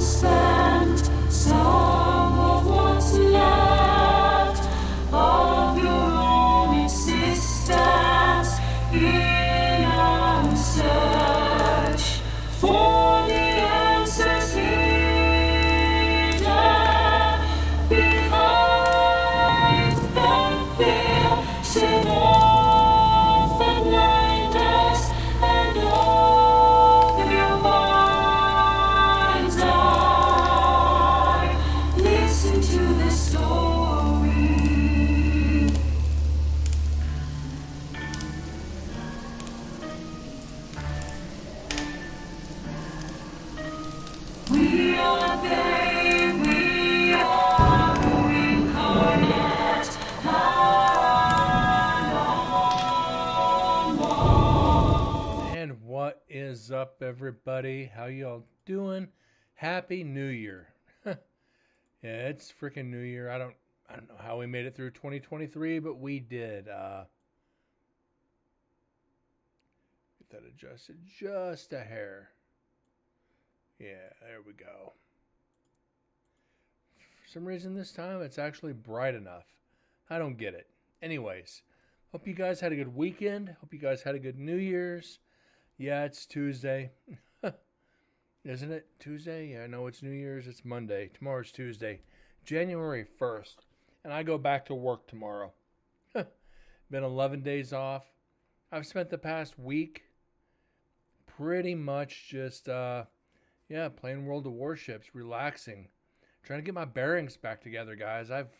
send some of what's left of your own existence in our search for the answers hidden behind the veil. Shed off the blindness and open your mind's eye. Listen to the story. We are they, we are incarnate. And what is up, everybody? How y'all doing? Happy New Year! Yeah, it's freaking New Year. I don't know how we made it through 2023, but we did. Get that adjusted just a hair. Yeah, there we go. For some reason this time it's actually bright enough. I don't get it. Anyways, hope you guys had a good weekend. Hope you guys had a good New Year's. Yeah, it's Tuesday. Isn't it Tuesday? Yeah, I know it's New Year's. It's Monday. Tomorrow's Tuesday, January 1st. And I go back to work tomorrow. Been 11 days off. I've spent the past week pretty much just, playing World of Warships, relaxing, trying to get my bearings back together, guys. I've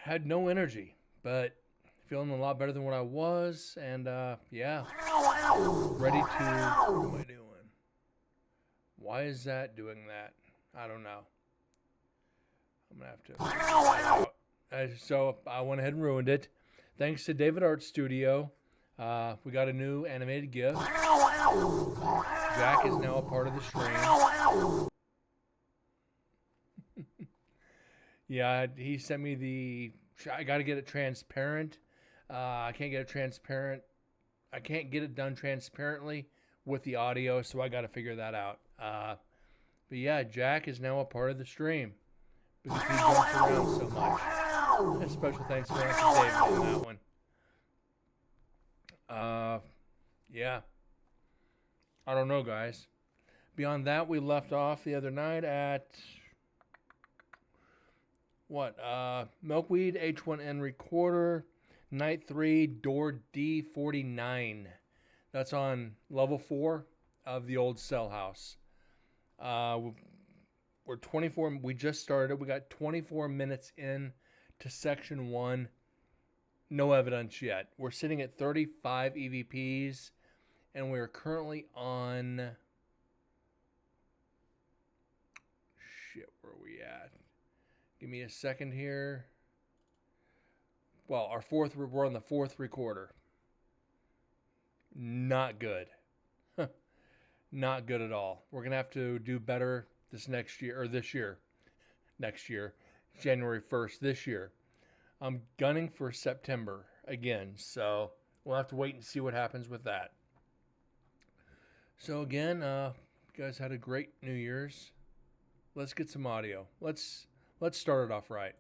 had no energy, but feeling a lot better than what I was, and ready to. What am I doing? Why is that doing that? I don't know. I'm gonna have to figure that out. So I went ahead and ruined it. Thanks to David Art Studio, we got a new animated GIF. Jack is now a part of the stream. Yeah, he sent me the. I got to get it transparent. I can't get it transparent. I can't get it done transparently with the audio, so I got to figure that out. But yeah, Jack is now a part of the stream because he jumps around so much. A special thanks to David on that one. Yeah. I don't know, guys. Beyond that, we left off the other night at what? Milkweed H1N Recorder, Night 3, Door D49. That's on level 4 of the old cell house. We're 24. We just started. We got 24 minutes in to section 1. No evidence yet. We're sitting at 35 EVPs, and we're currently on. Shit, where are we at? Give me a second here. Well, we're on the 4th recorder. Not good. Not good at all. We're going to have to do better this year. Next year. January 1st this year. I'm gunning for September again, so we'll have to wait and see what happens with that. So again, you guys had a great New Year's. Let's get some audio. Let's start it off right.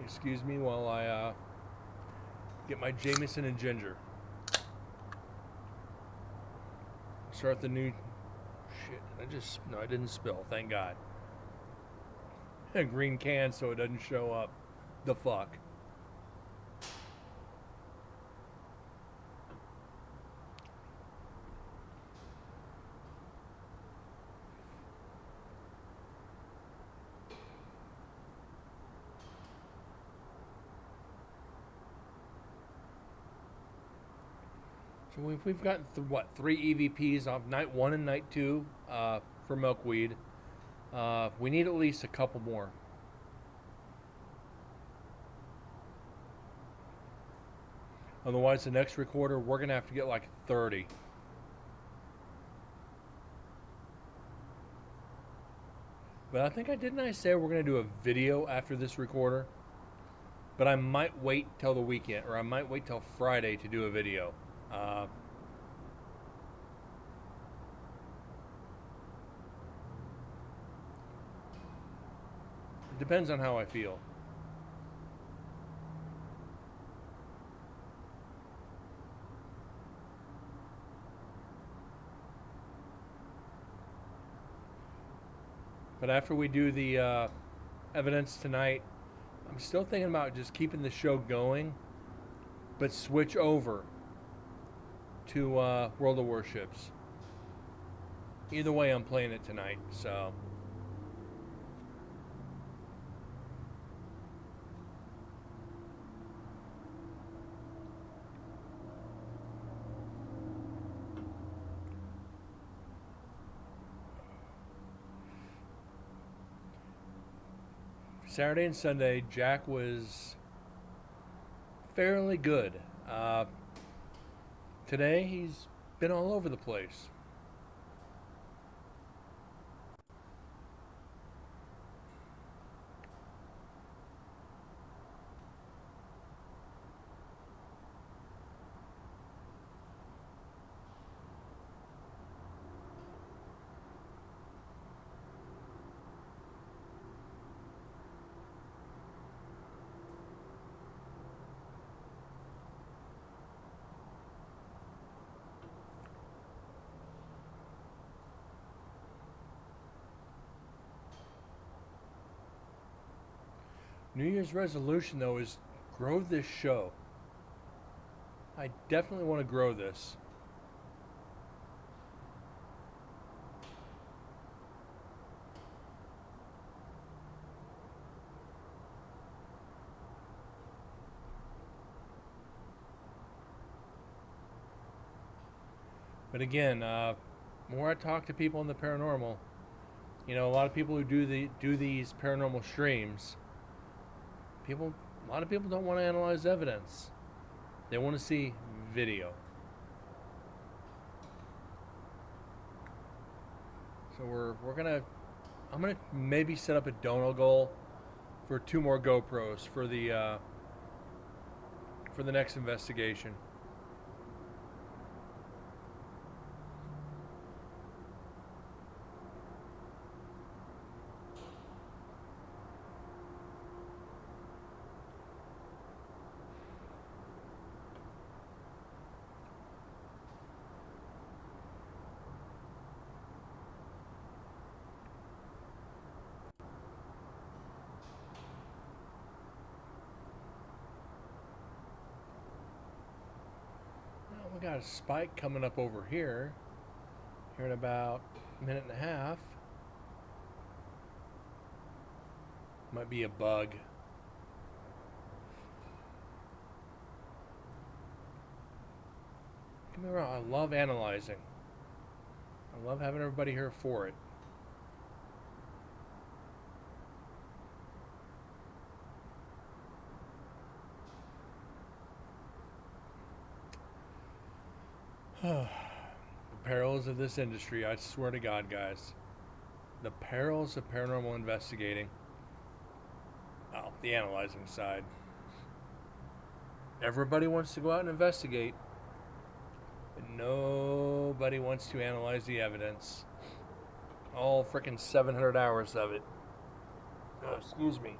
Excuse me while I get my Jameson and ginger. Start the new shit. I didn't spill, thank God. A green can so it doesn't show up. The fuck. So we've got 3 EVPs off night 1 and night 2 for Milkweed. We need at least a couple more. Otherwise, the next recorder, we're going to have to get like 30. But I think didn't I say we're going to do a video after this recorder? but I might wait till the weekend, or I might wait till Friday to do a video. It depends on how I feel. But after we do the evidence tonight, I'm still thinking about just keeping the show going, but switch over to World of Warships. Either way, I'm playing it tonight, so. Saturday and Sunday, Jack was fairly good. Today, he's been all over the place. New Year's resolution, though, is grow this show. I definitely want to grow this. But again, more I talk to people in the paranormal, you know, a lot of people who do these paranormal streams, a lot of people don't want to analyze evidence. They want to see video. So I'm gonna maybe set up a donor goal for 2 more GoPros for the next investigation. We got a spike coming up over here in about a minute and a half. Might be a bug. Don't get me wrong, I love analyzing. I love having everybody here for it. The perils of this industry, I swear to God, guys. The perils of paranormal investigating. Oh, the analyzing side. Everybody wants to go out and investigate, but nobody wants to analyze the evidence. All freaking 700 hours of it. Oh, excuse me.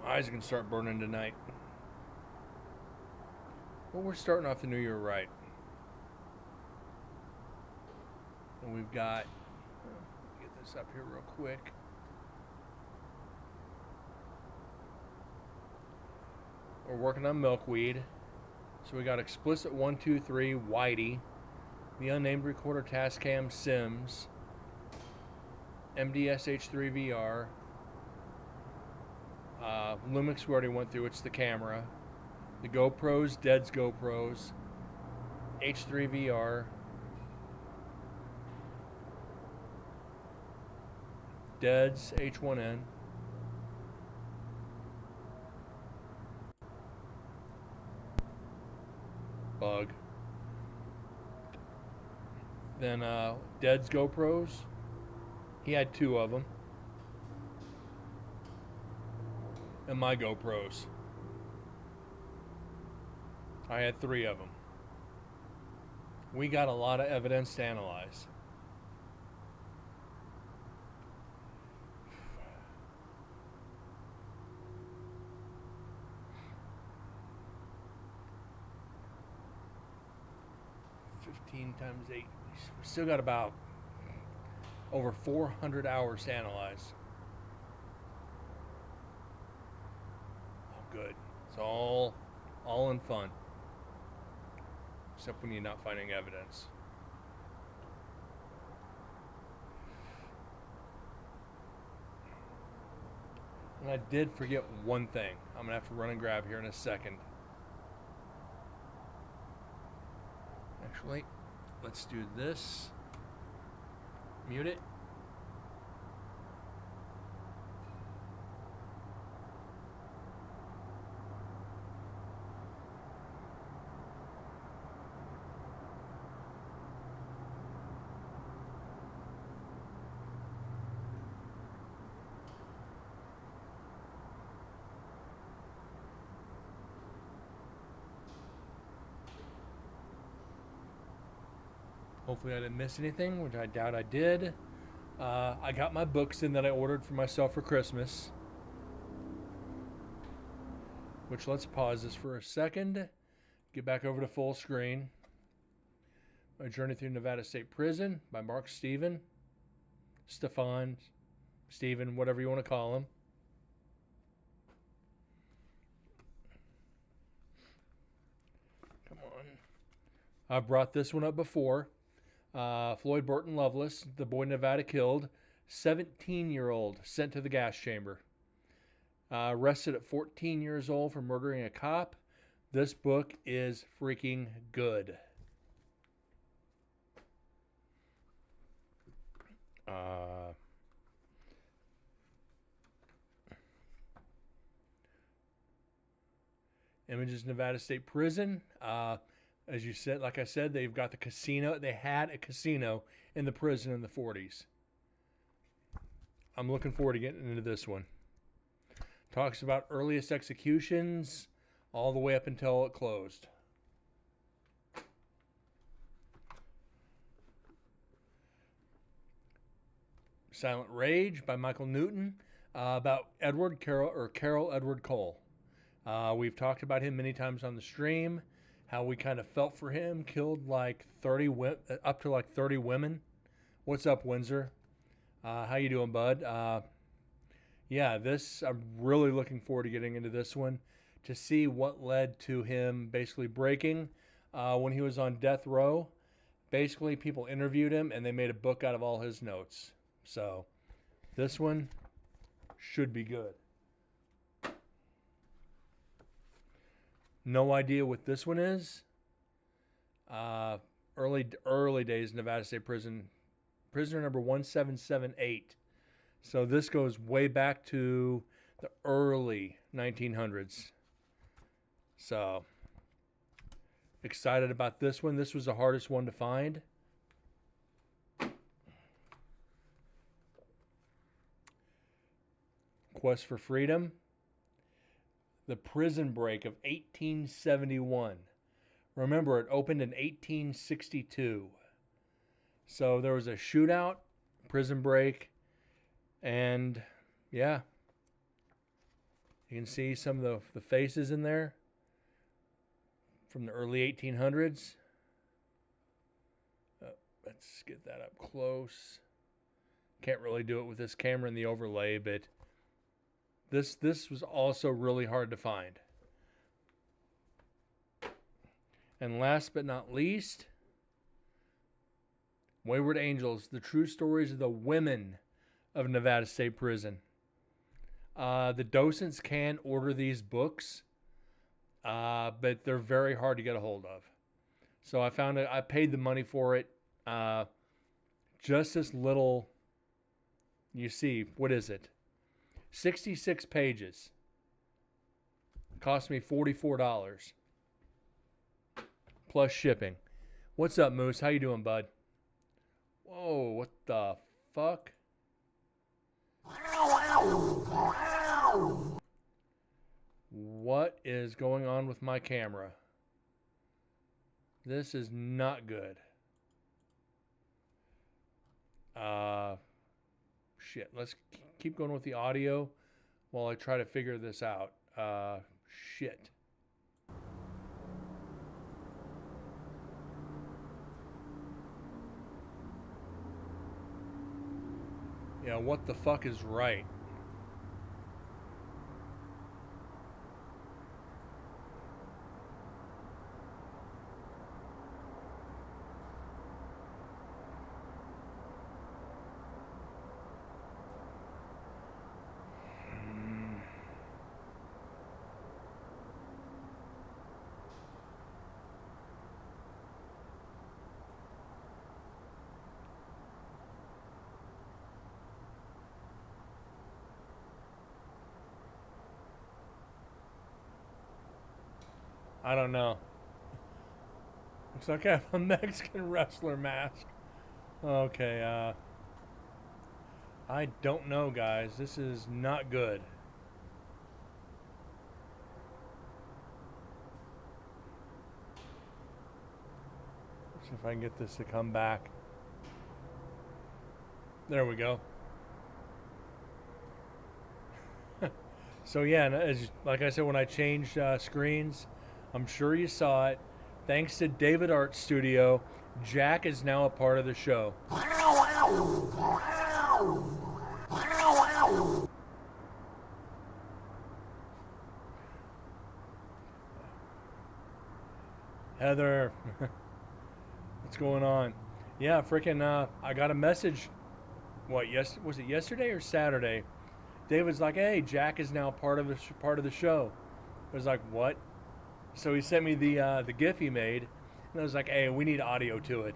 My eyes are going to start burning tonight. Well, we're starting off the new year right. And we've got, get this up here real quick. We're working on milkweed. So we got Explicit 123 Whitey, the Unnamed Recorder Tascam Sims, MDSH3 VR, Lumix we already went through, it's the camera, the GoPros, Dead's GoPros, H3 VR, Dead's H1N, bug. Then Dead's GoPros, he had 2 of them. and my GoPros. I had 3 of them. We got a lot of evidence to analyze. Times 8. We still got about over 400 hours to analyze. Oh, good. It's all in fun. Except when you're not finding evidence. And I did forget one thing. I'm going to have to run and grab here in a second. Actually, let's do this. Mute it. Hopefully I didn't miss anything, which I doubt I did. I got my books in that I ordered for myself for Christmas. Which, let's pause this for a second. Get back over to full screen. My Journey Through Nevada State Prison by Mark Stephen. Stefan, Stephen, whatever you want to call him. Come on. I've brought this one up before. Floyd Burton Loveless, the boy Nevada killed, 17-year-old sent to the gas chamber. Arrested at 14 years old for murdering a cop. This book is freaking good. Images Nevada State Prison. As you said, like I said, they've got the casino. They had a casino in the prison in the 40s. I'm looking forward to getting into this one. Talks about earliest executions all the way up until it closed. Silent Rage by Michael Newton, about Carroll Edward Cole. We've talked about him many times on the stream. How we kind of felt for him, killed like up to like 30 women. What's up, Windsor? How you doing, bud? Yeah, I'm really looking forward to getting into this one to see what led to him basically breaking when he was on death row. Basically, people interviewed him and they made a book out of all his notes. So this one should be good. No idea what this one is. Early days Nevada State Prison. Prisoner number 1778. So this goes way back to the early 1900s. So excited about this one. This was the hardest one to find. Quest for Freedom. The Prison Break of 1871. Remember, it opened in 1862. So there was a shootout, prison break, and yeah. You can see some of the faces in there from the early 1800s. Let's get that up close. Can't really do it with this camera and the overlay, but this was also really hard to find. And last but not least, Wayward Angels, the true stories of the women of Nevada State Prison. The docents can order these books, but they're very hard to get a hold of. So I paid the money for it. Just this little, you see, what is it? 66 pages. Cost me $44. Plus shipping. What's up, Moose? How you doing, bud? Whoa, what the fuck? what is going on with my camera. This is not good. Shit. Let's keep going with the audio while I try to figure this out. Shit. Yeah, what the fuck is right? I don't know. Looks like I have a Mexican wrestler mask. Okay, I don't know, guys. This is not good. Let's see if I can get this to come back. There we go. So yeah, as, like I said, when I changed screens, I'm sure you saw it. Thanks to David Art Studio, Jack is now a part of the show. Heather, what's going on? Yeah, freaking, I got a message. What? Was it yesterday or Saturday? David's like, "Hey, Jack is now part of the show." I was like, "What?" So he sent me the GIF he made, and I was like, "Hey, we need audio to it."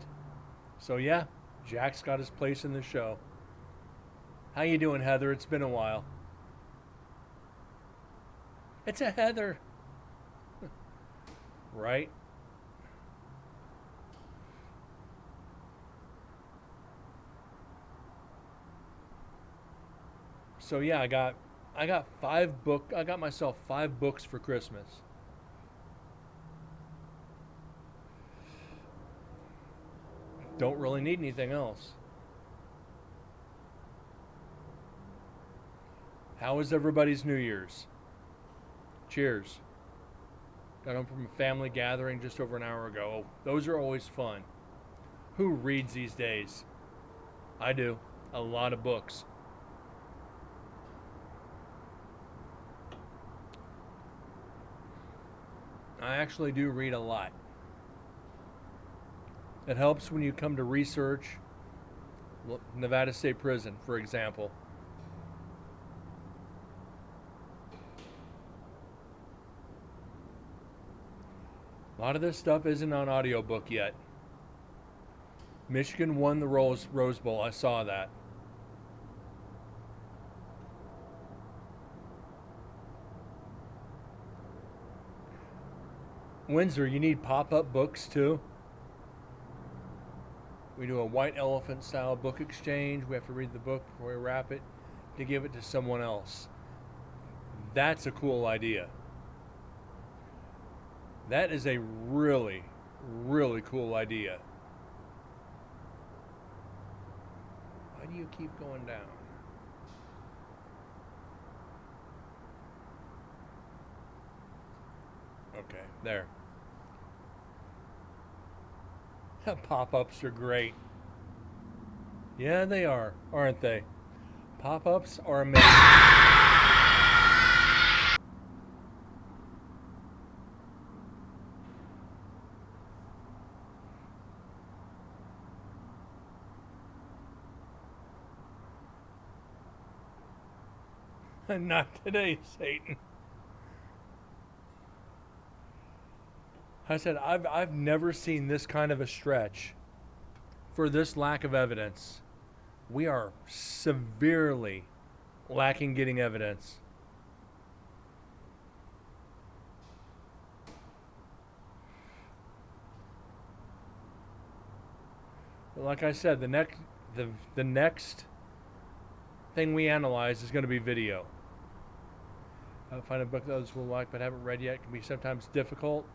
So yeah, Jack's got his place in the show. How you doing, Heather? It's been a while. It's a Heather, right? So yeah, I got myself 5 books for Christmas. Don't really need anything else. How was everybody's New Year's? Cheers. Got home from a family gathering just over an hour ago. Those are always fun. Who reads these days? I do. A lot of books. I actually do read a lot. It helps when you come to research Nevada State Prison, for example. A lot of this stuff isn't on audiobook yet. Michigan won the Rose Bowl. I saw that. Windsor, you need pop-up books too? We do a white elephant style book exchange. We have to read the book before we wrap it to give it to someone else. That's a cool idea. That is a really, really cool idea. Why do you keep going down? Okay, there. Pop-ups are great. Yeah, they are, aren't they? Pop-ups are amazing. Not today, Satan. I said, I've never seen this kind of a stretch for this lack of evidence. We are severely lacking getting evidence. But like I said, the next thing we analyze is going to be video. Find a book that others will like but haven't read yet can be sometimes difficult.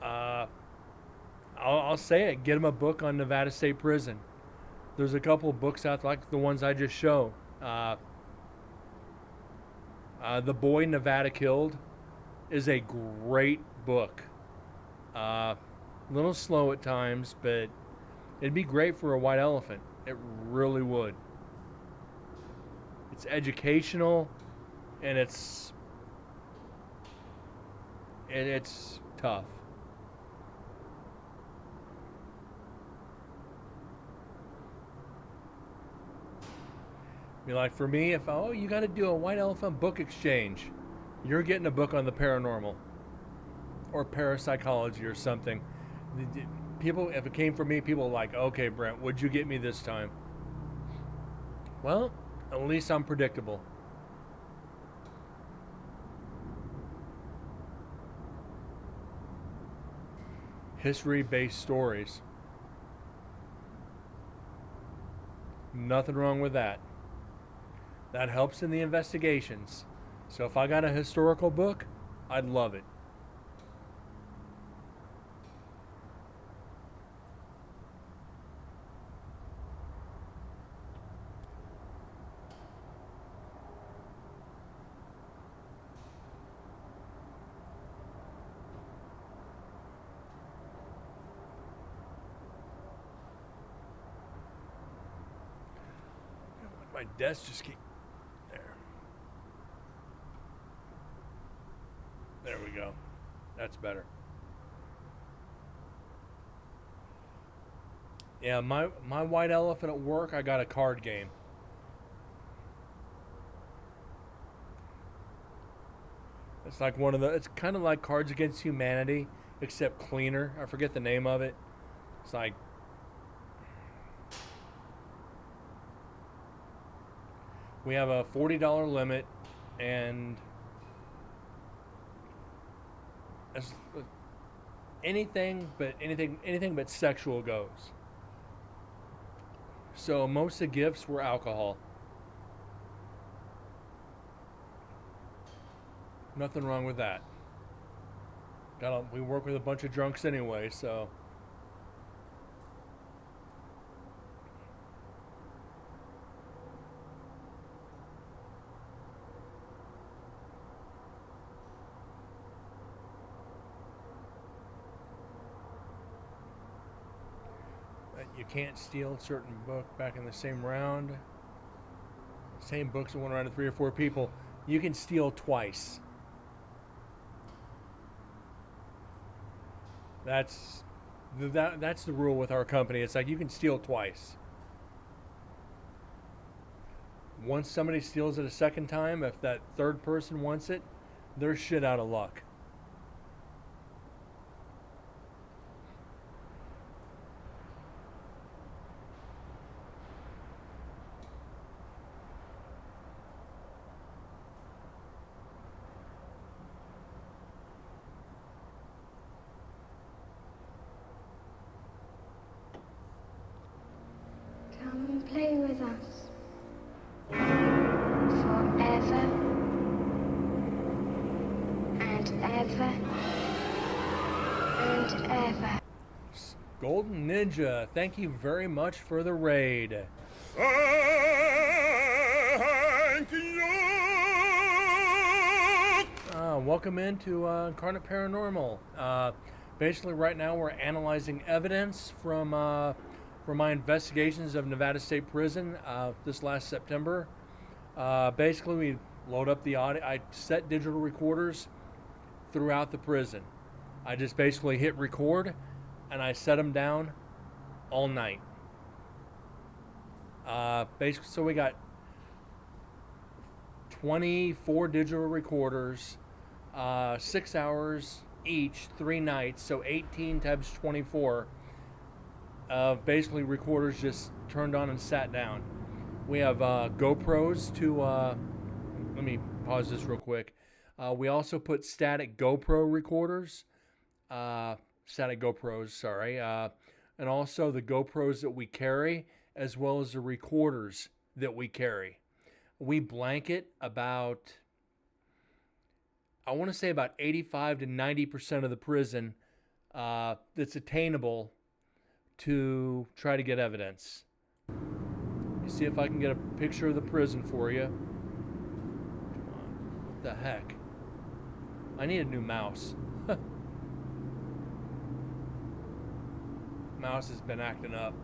Uh, I'll say it. Get them a book on Nevada State Prison. There's a couple of books out like the ones I just showed. The Boy Nevada Killed is a great book. A little slow at times, but it'd be great for a white elephant. It really would. It's educational, and it's tough. Like for me, if you got to do a white elephant book exchange, you're getting a book on the paranormal or parapsychology or something. People, if it came from me, people are like, okay, Brent, what'd you get me this time? Well, at least I'm predictable. History-based stories. Nothing wrong with that. That helps in the investigations. So if I got a historical book, I'd love it. My desk just keep there. There we go. That's better. Yeah, my white elephant at work, I got a card game. It's like it's kind of like Cards Against Humanity, except cleaner. I forget the name of it. It's like, we have a $40 limit, and anything but sexual goes. So most of the gifts were alcohol. Nothing wrong with that. We work with a bunch of drunks anyway, so. You can't steal a certain book back in the same round. Same books in one round of 3 or 4 people. You can steal twice. That's the rule with our company. It's like you can steal twice. Once somebody steals it a second time, if that third person wants it, they're shit out of luck. Come and play with us forever and ever and ever. Golden Ninja, thank you very much for the raid. Thank you. Welcome into Incarnate Paranormal. Basically, right now we're analyzing evidence from my investigations of Nevada State Prison this last September. Basically, we load up the audio. I set digital recorders throughout the prison. I just basically hit record, and I set them down all night. Basically, so we got 24 digital recorders, 6 hours each, 3 nights, so 18 times 24. Basically, recorders just turned on and sat down. We have GoPros to. Let me pause this real quick. We also put static GoPro recorders static GoPros, sorry, and also the GoPros that we carry, as well as the recorders that we carry. We blanket about, I want to say about 85 to 90% of the prison that's attainable to try to get evidence. You see if I can get a picture of the prison for you. Come on. What the heck? I need a new mouse. Mouse has been acting up.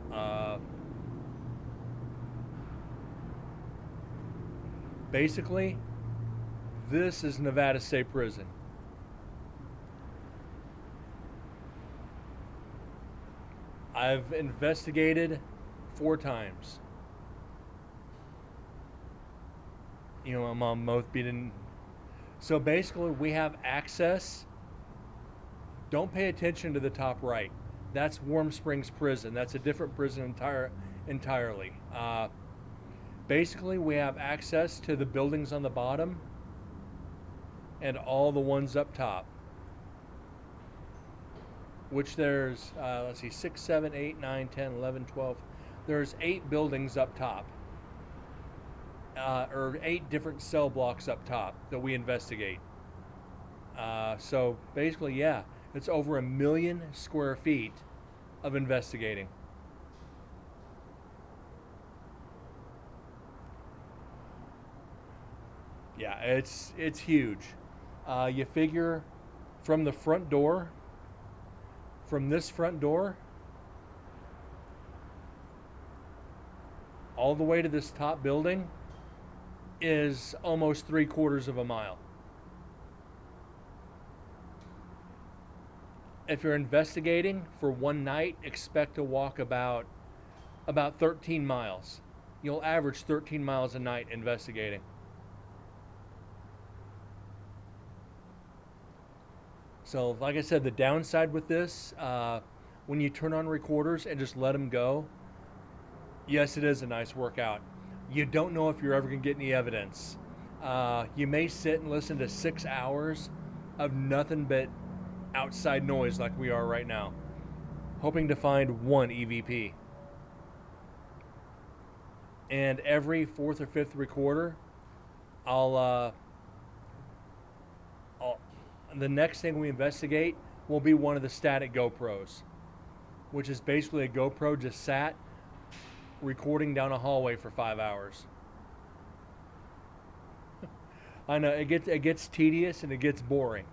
Basically, this is Nevada State Prison. I've investigated 4 times. You know, my mom both beaten. So basically, we have access. Don't pay attention to the top right. That's Warm Springs Prison. That's a different prison entirely. Basically, we have access to the buildings on the bottom and all the ones up top. Which there's, let's see, 6, 7, 8, 9, 10, 11, 12. There's 8 buildings up top. Or 8 different cell blocks up top that we investigate. So basically, yeah, it's over 1 million square feet of investigating. Yeah, it's huge. You figure from the front door, from this front door, all the way to this top building is almost 3/4 of a mile. If you're investigating for one night, expect to walk about 13 miles. You'll average 13 miles a night investigating. So, like I said, the downside with this, when you turn on recorders and just let them go, yes, it is a nice workout. You don't know if you're ever going to get any evidence. You may sit and listen to 6 hours of nothing but outside noise like we are right now, hoping to find one EVP. And every 4th or 5th recorder, the next thing we investigate will be one of the static GoPros, which is basically a GoPro just sat recording down a hallway for 5 hours. I know it gets tedious and it gets boring.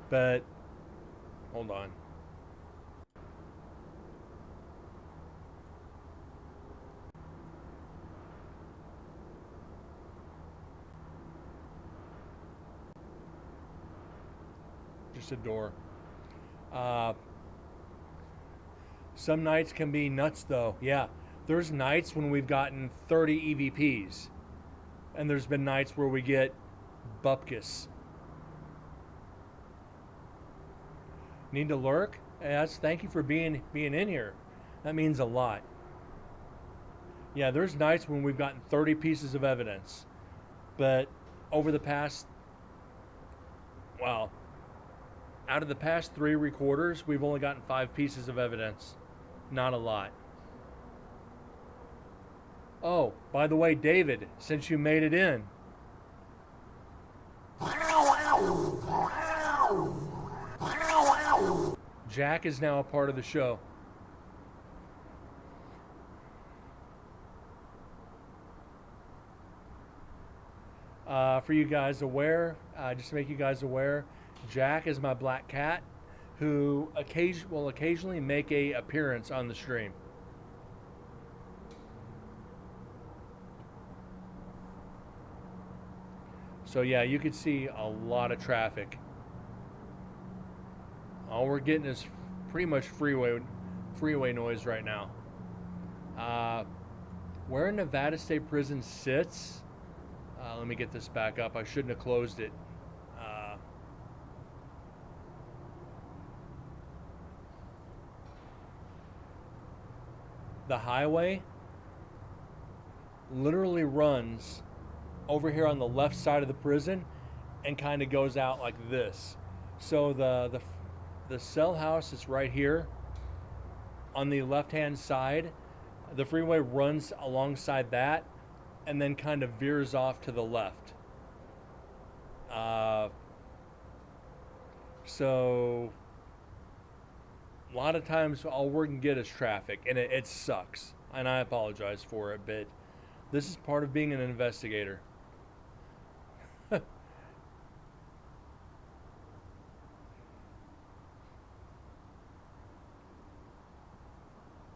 But hold on. Just a door. Some nights can be nuts though. Yeah, there's nights when we've gotten 30 EVPs, and there's been nights where we get bupkis. Need to lurk? Yes, thank you for being in here. That means a lot. Yeah, there's nights when we've gotten 30 pieces of evidence, but over the past, well, out of the past 3 recorders, we've only gotten 5 pieces of evidence. Not a lot. Oh, by the way, David, since you made it in. Jack is now a part of the show. For you guys aware, just to make you guys aware, Jack is my black cat who will occasionally make a appearance on the stream. So yeah, you can see a lot of traffic. All we're getting is pretty much freeway noise right now. Where Nevada State Prison sits, let me get this back up. I shouldn't have closed it. The highway literally runs over here on the left side of the prison and kind of goes out like this. So the The cell house is right here on the left-hand side. The freeway runs alongside that and then kind of veers off to the left. So a lot of times all we're going to get is traffic, and it sucks. And I apologize for it, but this is part of being an investigator.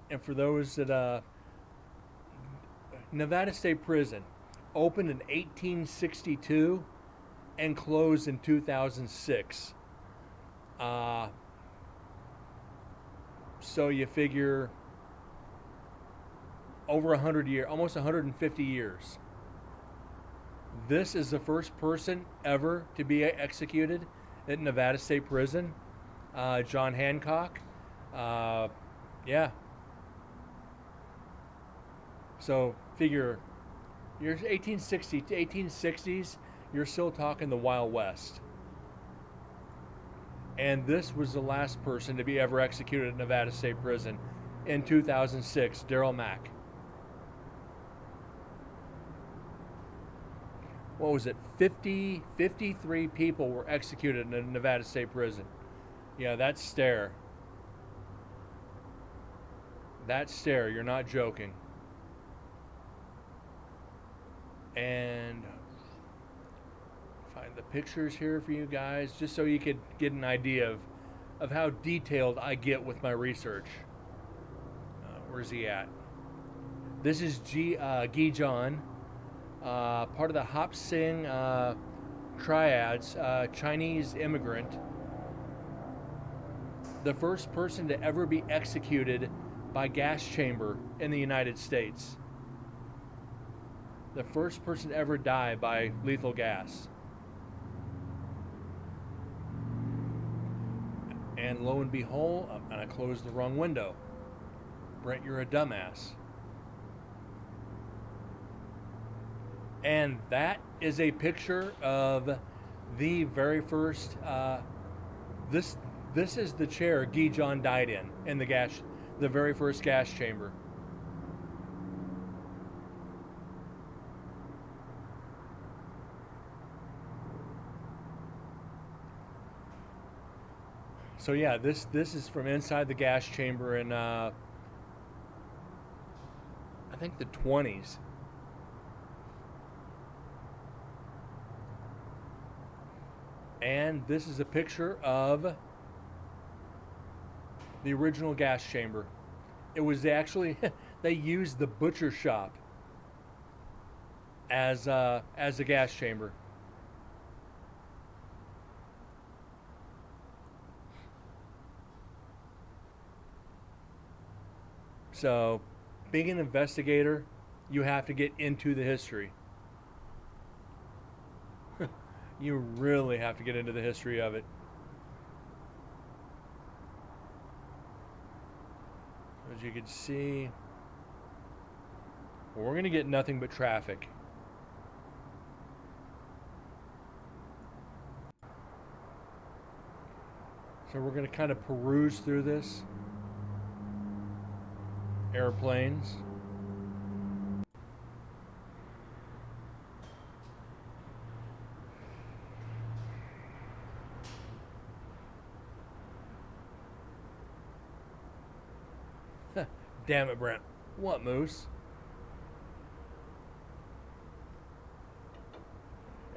And for those that, Nevada State Prison opened in 1862 and closed in 2006. So you figure over 100 years, almost 150 years. This is the first person ever to be executed at Nevada State Prison. John Hancock. Yeah. So figure, you're 1860 to 1860s, you're still talking the Wild West. And this was the last person to be ever executed at Nevada State Prison in 2006, Darrell Mack. What was it? 53 people were executed in Nevada State Prison. Yeah, that's stare. That's stare, you're not joking. And find the pictures here for you guys, just so you could get an idea of how detailed I get with my research. Where's he at? This is Gee John, part of the Hop Sing triads, Chinese immigrant. The first person to ever be executed by gas chamber in the United States. The first person to ever die by lethal gas. And lo and behold, and I closed the wrong window. Brent, you're a dumbass. And that is a picture of the very first, this is the chair Gee John died in the very first gas chamber. So yeah, this is from inside the gas chamber in I think the 20s. And this is a picture of the original gas chamber. It was actually they used the butcher shop as a gas chamber. So, being an investigator, you have to get into the history. You really have to get into the history of it. As you can see, we're going to get nothing but traffic. So we're going to kind of peruse through this. Airplanes. Damn it, Brent. What, Moose?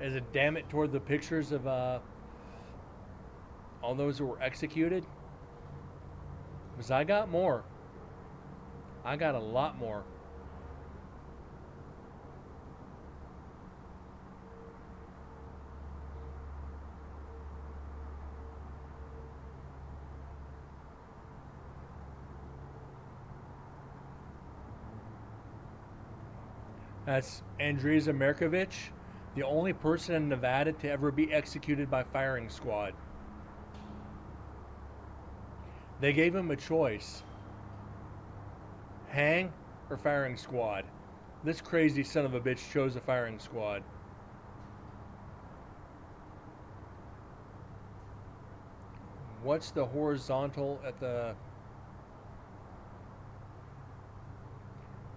Is it damn it toward the pictures of all those who were executed? Because I got more. I got a lot more. That's Andrija Markovic, the only person in Nevada to ever be executed by firing squad. They gave him a choice. Hang or firing squad. This crazy son of a bitch chose a firing squad. What's the horizontal at the...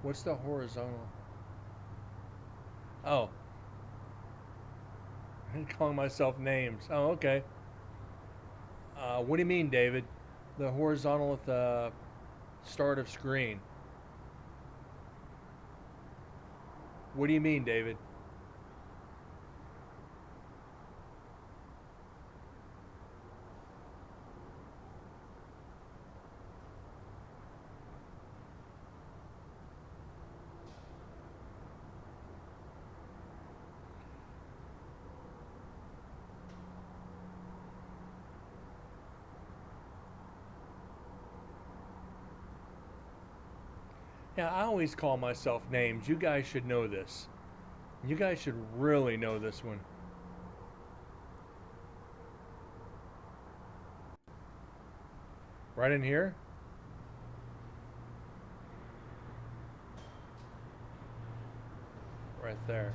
What's the horizontal? Oh. I'm calling myself names. Oh, okay. What do you mean, David? The horizontal at the start of screen. What do you mean, David? Yeah, I always call myself names. You guys should know this. You guys should really know this one. Right in here? Right there.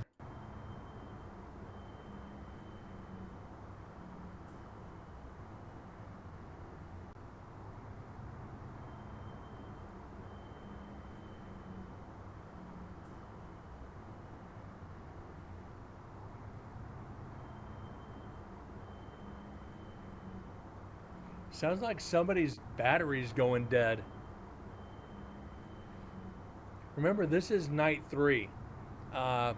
Sounds like somebody's battery's going dead. Remember, this is night 3. Let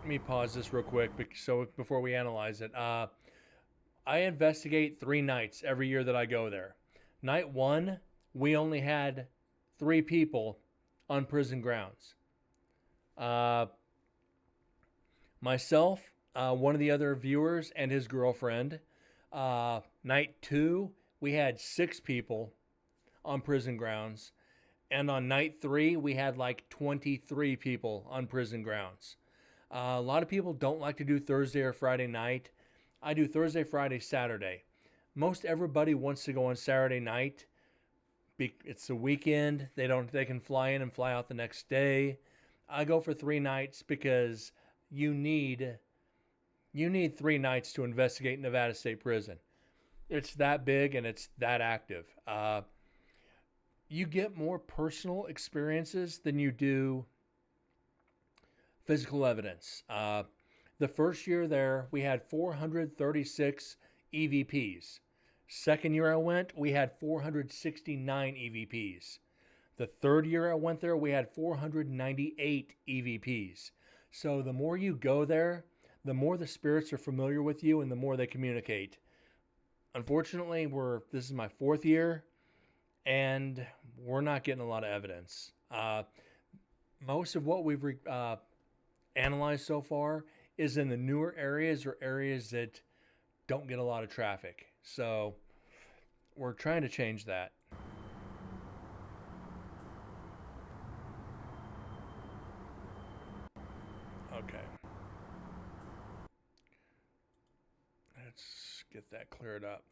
me pause this real quick so before we analyze it. I investigate 3 nights every year that I go there. Night 1, we only had 3 people on prison grounds. Myself, one of the other viewers, and his girlfriend. Night 2, we had 6 people on prison grounds. And on night 3, we had like 23 people on prison grounds. A lot of people don't like to do Thursday or Friday night. I do Thursday, Friday, Saturday. Most everybody wants to go on Saturday night. It's the weekend. They can fly in and fly out the next day. I go for 3 nights because you need 3 nights to investigate Nevada State Prison. It's that big and it's that active. You get more personal experiences than you do physical evidence. The first year there, we had 436 EVPs. Second year I went, we had 469 EVPs. The third year I went there, we had 498 EVPs. So the more you go there, the more the spirits are familiar with you and the more they communicate. Unfortunately, this is my 4th year, and we're not getting a lot of evidence. Most of what we've analyzed so far is in the newer areas or areas that don't get a lot of traffic. So we're trying to change that. Okay. Let's get that cleared up.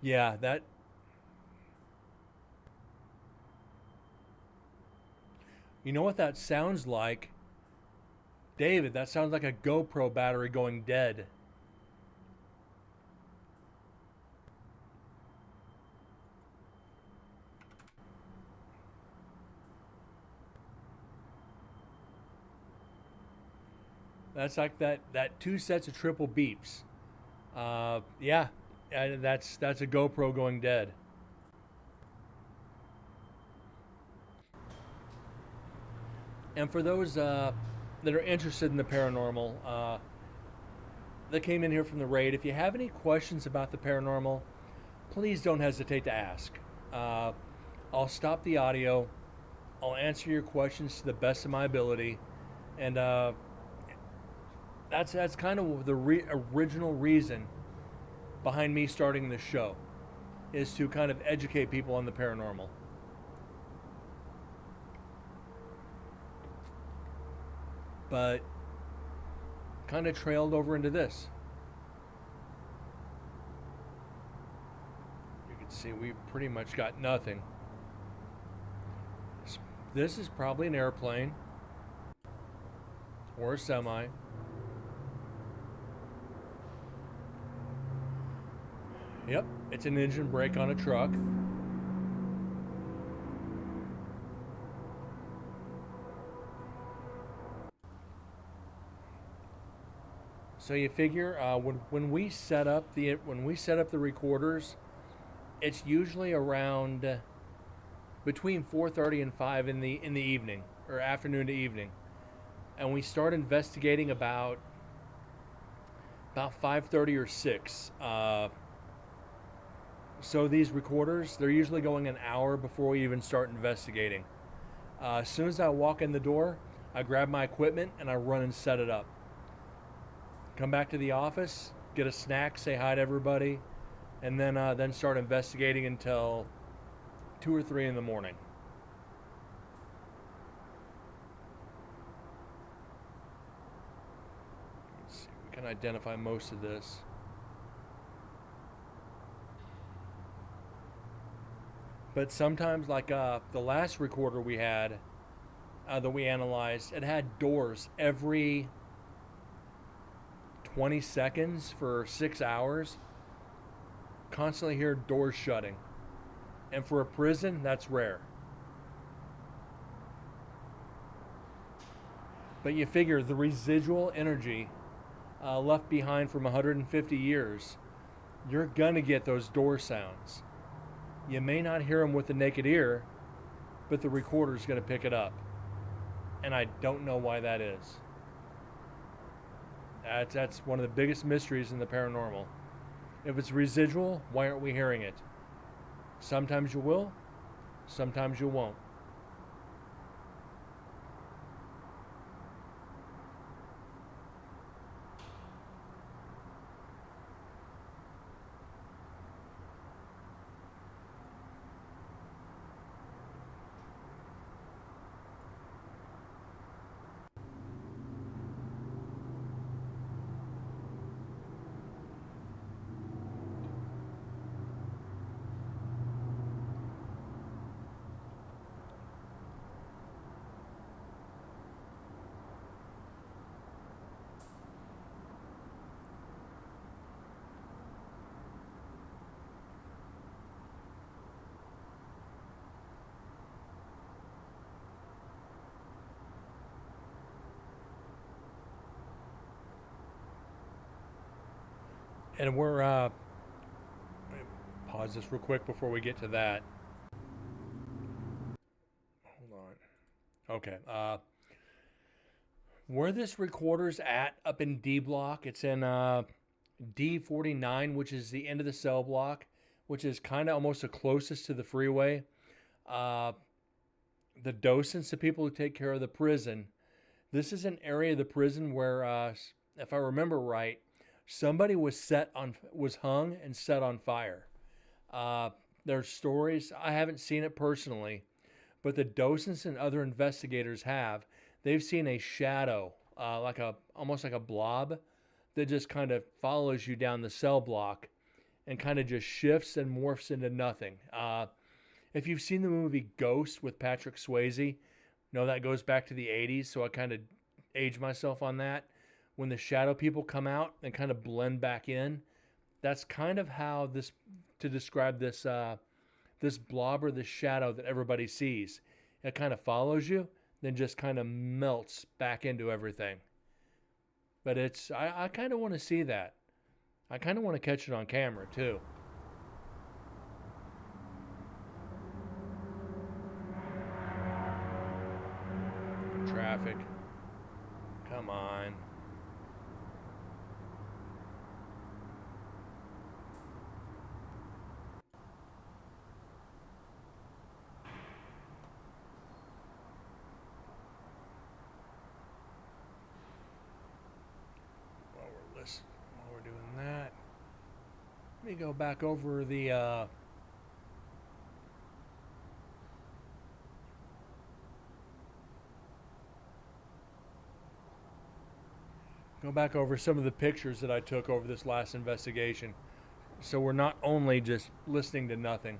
Yeah, that... You know what that sounds like? David, that sounds like a GoPro battery going dead. That's like that 2 sets of triple beeps. Yeah, that's a GoPro going dead. And for those that are interested in the paranormal, that came in here from the raid, if you have any questions about the paranormal, please don't hesitate to ask. I'll stop the audio. I'll answer your questions to the best of my ability, and that's kind of the original reason behind me starting this show, is to kind of educate people on the paranormal. But kind of trailed over into this. You can see we pretty much got nothing. This is probably an airplane or a semi. Yep, it's an engine brake on a truck. So you figure when we set up the recorders, it's usually around between 4:30 and 5 in the evening or afternoon to evening, and we start investigating about 5:30 or 6. So these recorders, they're usually going an hour before we even start investigating. As soon as I walk in the door, I grab my equipment and I run and set it up. Come back to the office, get a snack, say hi to everybody, and then start investigating until 2 or 3 in the morning. Let's see, we can identify most of this. But sometimes, like the last recorder we had that we analyzed, it had doors every 20 seconds for 6 hours. Constantly hear doors shutting. And for a prison, that's rare. But you figure the residual energy left behind from 150 years, you're going to get those door sounds. You may not hear them with the naked ear, but the recorder's going to pick it up. And I don't know why that is. That's one of the biggest mysteries in the paranormal. If it's residual, why aren't we hearing it? Sometimes you will, sometimes you won't. And we're pause this real quick before we get to that. Hold on. Okay. Where this recorder's at up in D block, it's in D49, which is the end of the cell block, which is kind of almost the closest to the freeway. The docents, the people who take care of the prison, this is an area of the prison where, if I remember right, somebody was hung and set on fire. There's stories. I haven't seen it personally, but the docents and other investigators have. They've seen a shadow, almost like a blob, that just kind of follows you down the cell block, and kind of just shifts and morphs into nothing. If you've seen the movie Ghost with Patrick Swayze, no, that goes back to the 80s, so I kind of age myself on that. When the shadow people come out and kind of blend back in, that's kind of how to describe this blob or this shadow that everybody sees. It kind of follows you, then just kind of melts back into everything. But I kind of want to see that. I kind of want to catch it on camera too. Traffic. Come on. While we're doing that, let me go back over the some of the pictures that I took over this last investigation. So we're not only just listening to nothing.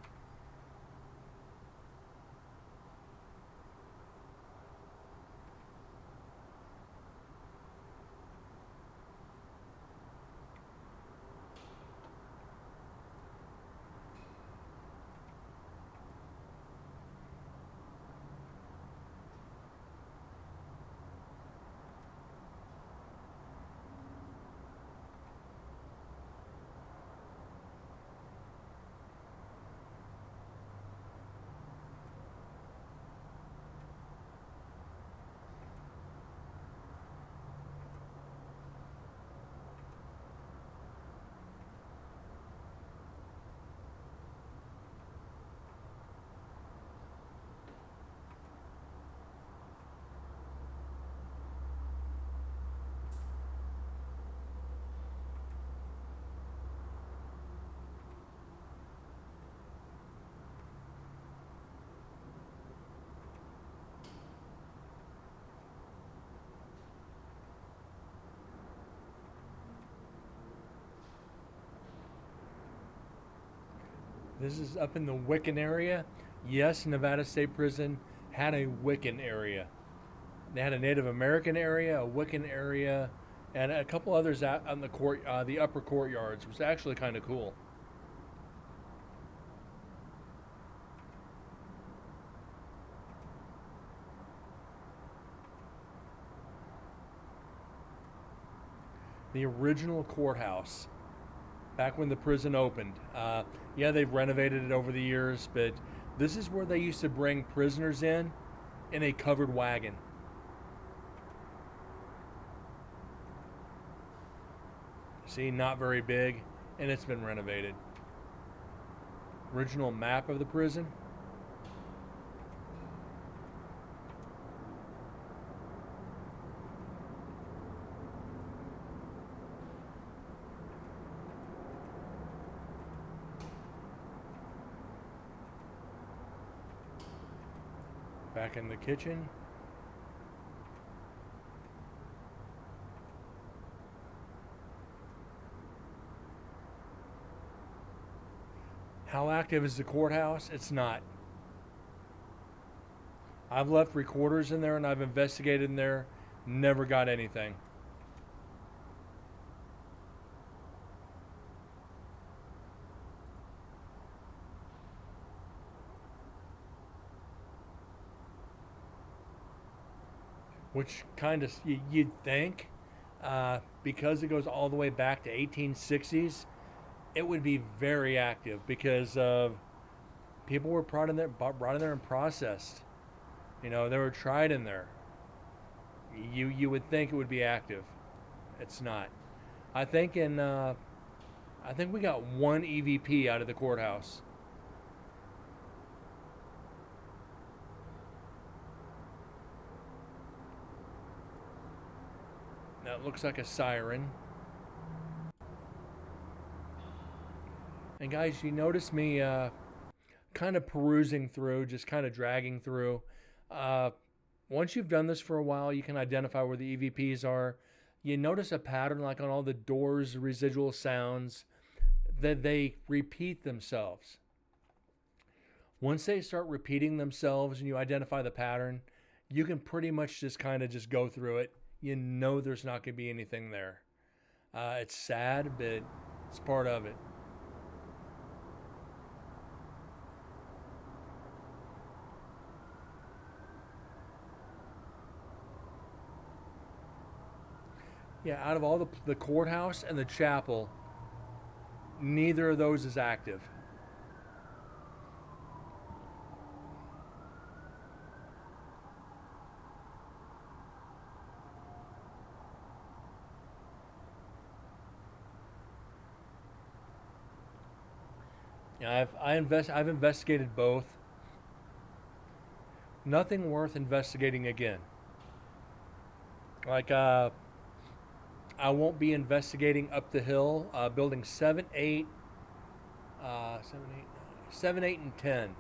This is up in the Wiccan area. Yes, Nevada State Prison had a Wiccan area. They had a Native American area, a Wiccan area, and a couple others out on the court, the upper courtyards. It was actually kind of cool. The original courthouse, back when the prison opened. Yeah, they've renovated it over the years, but this is where they used to bring prisoners in a covered wagon. See, not very big, and it's been renovated. Original map of the prison. Back in the kitchen. How active is the courthouse? It's not. I've left recorders in there and I've investigated in there, never got anything. Which kind of you'd think, because it goes all the way back to 1860s, it would be very active because people were brought in there and processed. You know, they were tried in there. You would think it would be active. It's not. I think we got one EVP out of the courthouse. That looks like a siren. And guys, you notice me kind of perusing through, just kind of dragging through. Once you've done this for a while, you can identify where the EVPs are. You notice a pattern like on all the doors, residual sounds, that they repeat themselves. Once they start repeating themselves and you identify the pattern, you can pretty much just kind of just go through it. You know there's not going to be anything there. It's sad, but it's part of it. Yeah, out of all the courthouse and the chapel, neither of those is active. Yeah, I've investigated both. Nothing worth investigating again. Like I won't be investigating up the hill, building 7, 8, 7, 8, and 10.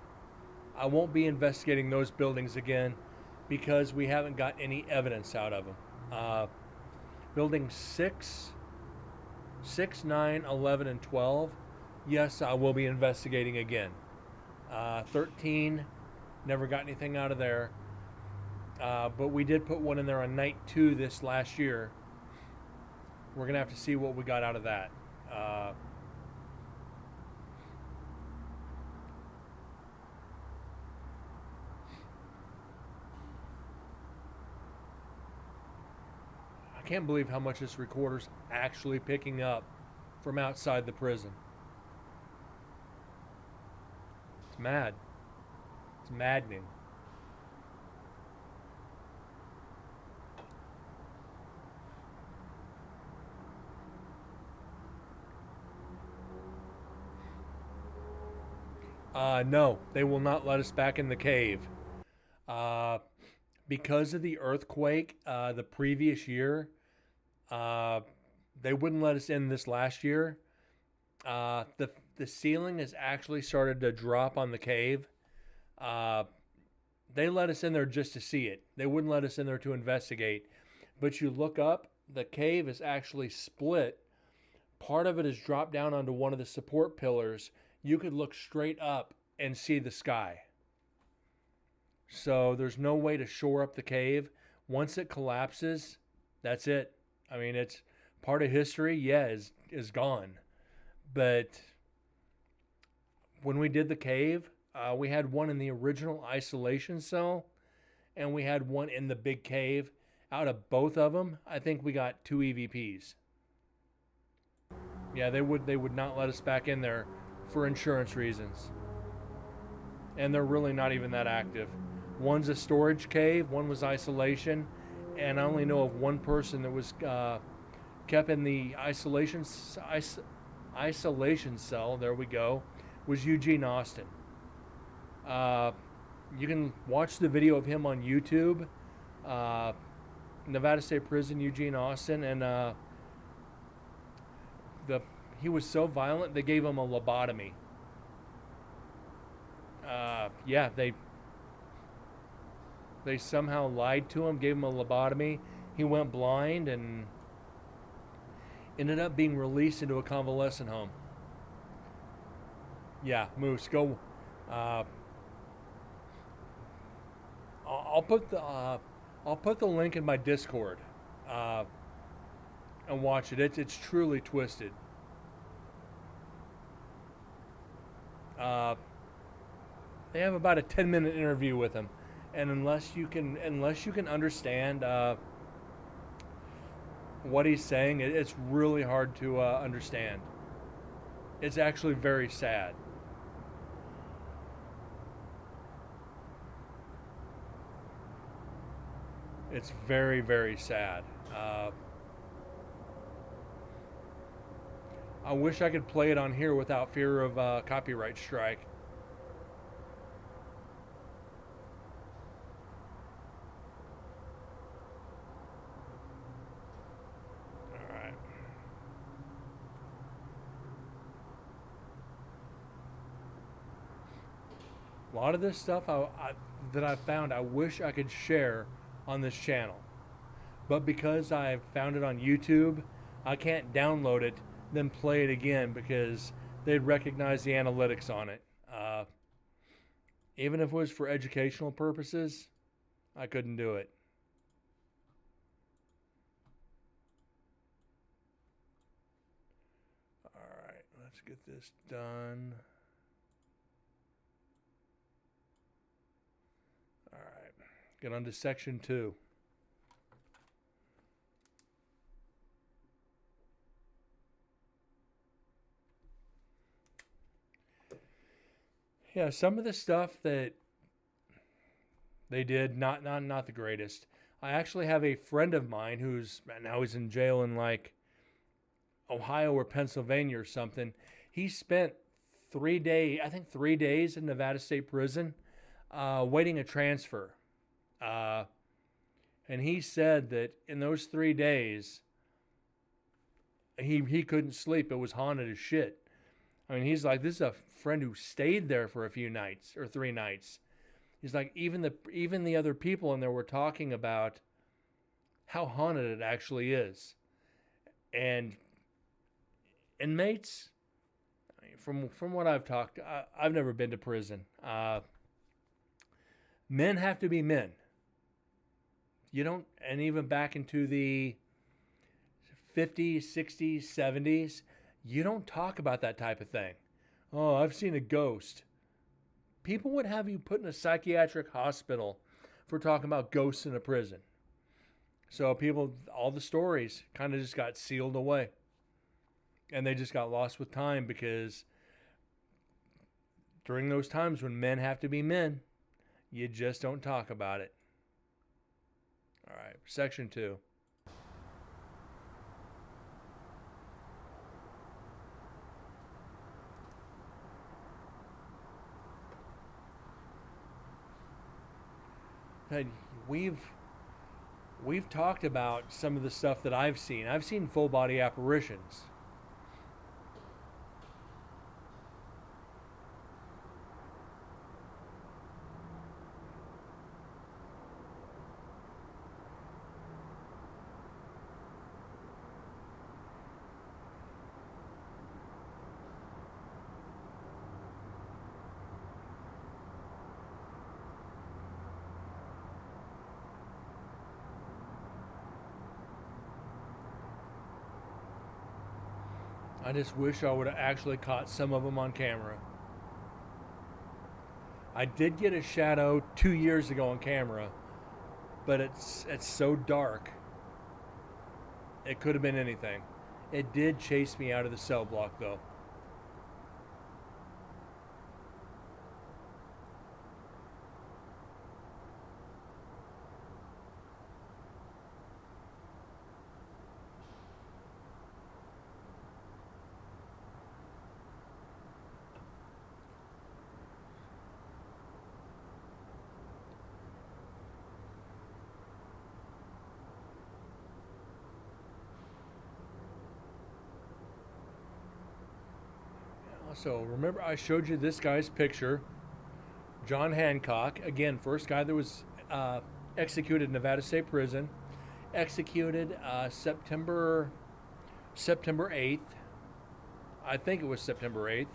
I won't be investigating those buildings again because we haven't got any evidence out of them. Building 6, 9, 11, and 12, yes, I will be investigating again. 13, never got anything out of there. But we did put one in there on night 2 this last year. We're going to have to see what we got out of that. I can't believe how much this recorder's actually picking up from outside the prison. It's mad. It's maddening. No, they will not let us back in the cave. Because of the earthquake the previous year, they wouldn't let us in this last year. The ceiling has actually started to drop on the cave. They let us in there just to see it. They wouldn't let us in there to investigate. But you look up, the cave is actually split. Part of it has dropped down onto one of the support pillars. you could look straight up and see the sky. So there's no way to shore up the cave. Once it collapses, that's it. I mean, it's part of history, yeah, is gone. But when we did the cave, we had one in the original isolation cell, and we had one in the big cave. Out of both of them, I think we got 2 EVPs. Yeah, they would not let us back in there for insurance reasons. And they're really not even that active. One's a storage cave, one was isolation, and I only know of one person that was kept in the isolation cell. There we go. Was Eugene Austin. You can watch the video of him on YouTube. Nevada State Prison, Eugene Austin, and he was so violent they gave him a lobotomy. Yeah, they somehow lied to him, gave him a lobotomy. He went blind and ended up being released into a convalescent home. Yeah, Moose, go. I'll put the link in my Discord, and watch it. It's truly twisted. They have about a 10-minute interview with him, and unless you can understand what he's saying, it's really hard to understand. It's actually very sad. It's very, very sad. I wish I could play it on here without fear of copyright strike. All right. A lot of this stuff that I found, I wish I could share on this channel. But because I found it on YouTube, I can't download it, then play it again because they'd recognize the analytics on it. Even if it was for educational purposes, I couldn't do it. All right, let's get this done. All right, get on to section 2. Yeah, some of the stuff that they did, not the greatest. I actually have a friend of mine who's now he's in jail in like Ohio or Pennsylvania or something. He spent 3 days in Nevada State Prison, waiting a transfer. And he said that in those 3 days, he couldn't sleep. It was haunted as shit. I mean, he's like, this is a friend who stayed there for a few nights or 3 nights. He's like, even the other people in there were talking about how haunted it actually is. And inmates, from what I've talked, I've never been to prison. Men have to be men. You don't, and even back into the 50s, 60s, 70s, you don't talk about that type of thing. Oh, I've seen a ghost. People would have you put in a psychiatric hospital for talking about ghosts in a prison. So all the stories kind of just got sealed away. And they just got lost with time because during those times when men have to be men, you just don't talk about it. All right, section 2. We've talked about some of the stuff that I've seen. I've seen full body apparitions. I just wish I would have actually caught some of them on camera. I did get a shadow 2 years ago on camera, but it's so dark. It could have been anything. It did chase me out of the cell block though. So remember I showed you this guy's picture, John Hancock. Again, first guy that was executed in Nevada State Prison. Executed September 8th. I think it was September 8th.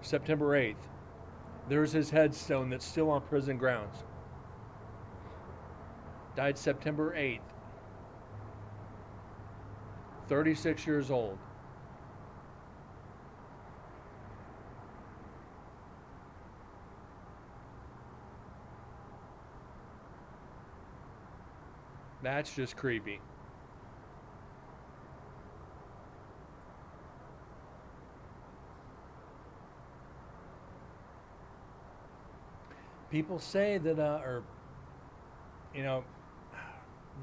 September 8th. There's his headstone that's still on prison grounds. Died September 8th. 36 years old. That's just creepy. People say that,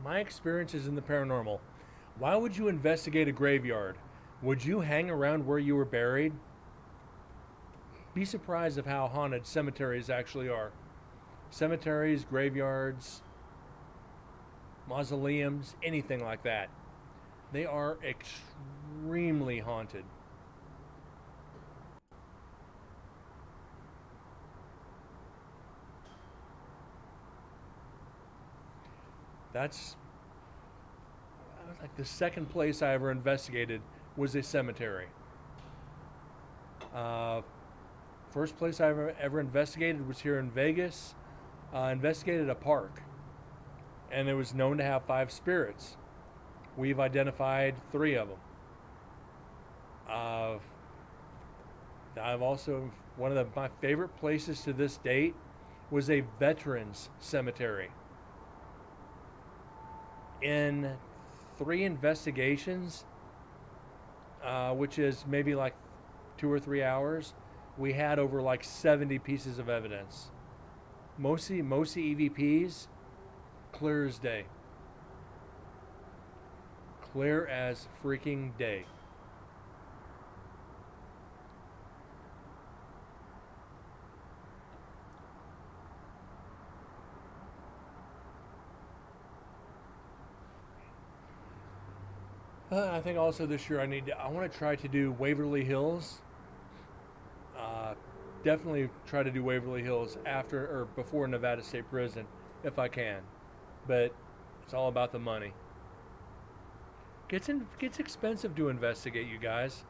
my experiences in the paranormal. Why would you investigate a graveyard? Would you hang around where you were buried? Be surprised of how haunted cemeteries actually are. Cemeteries, graveyards, mausoleums, anything like that. They are extremely haunted. That's like the second place I ever investigated was a cemetery. First place I ever investigated was here in Vegas. Investigated a park, and it was known to have 5 spirits. We've identified 3 of them. I've also, one of my favorite places to this date was a veterans cemetery. In 3 investigations, which is maybe like 2 or 3 hours, we had over like 70 pieces of evidence. Mostly EVPs, clear as day. Clear as freaking day. I think also this year I want to try to do Waverly Hills. Definitely try to do Waverly Hills after or before Nevada State Prison if I can, but it's all about the money. Gets expensive to investigate, you guys.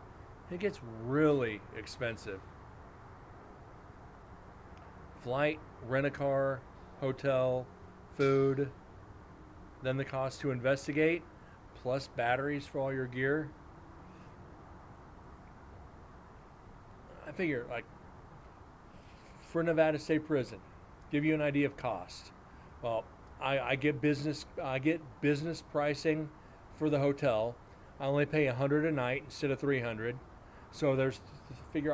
It gets really expensive. Flight, rent a car, hotel, food, then the cost to investigate, plus batteries for all your gear. I figure, like, for Nevada State Prison, give you an idea of cost. Well, I get business pricing for the hotel. I only pay $100 a night instead of $300. So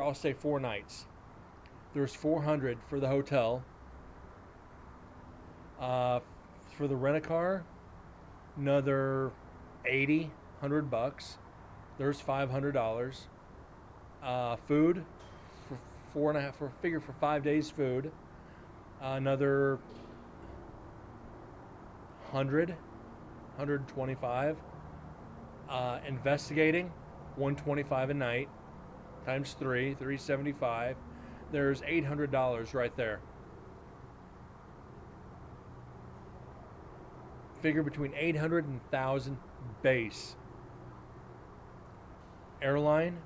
I'll say 4 nights. There's $400 for the hotel. For the rent-a-car, another $100. There's $500. Food for 5 days food. Another 125. Investigating, $125 a night, times 3, $375. There's $800 right there. Figure between 800 and 1,000 base. Airline,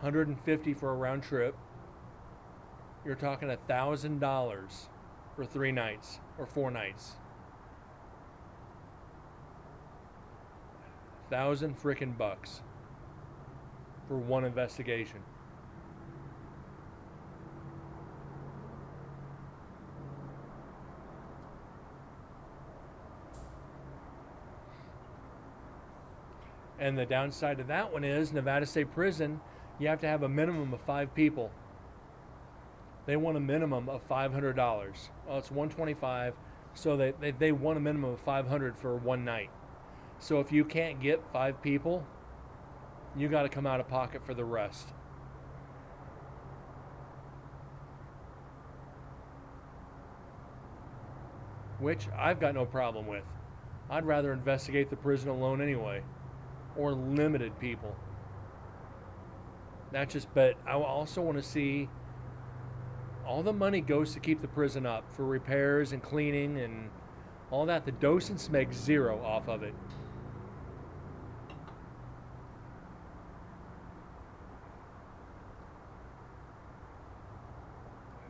$150 for a round trip. You're talking $1,000 for 3 nights or 4 nights. 1,000 frickin' bucks for one investigation. And the downside of that one is Nevada State Prison, you have to have a minimum of 5 people. They want a minimum of $500. Well, it's $125, so they want a minimum of $500 for one night. So if you can't get 5 people, you got to come out of pocket for the rest. Which I've got no problem with. I'd rather investigate the prison alone anyway, or limited people. Not just, but I also want to see all the money goes to keep the prison up for repairs and cleaning and all that. The docents make zero off of it.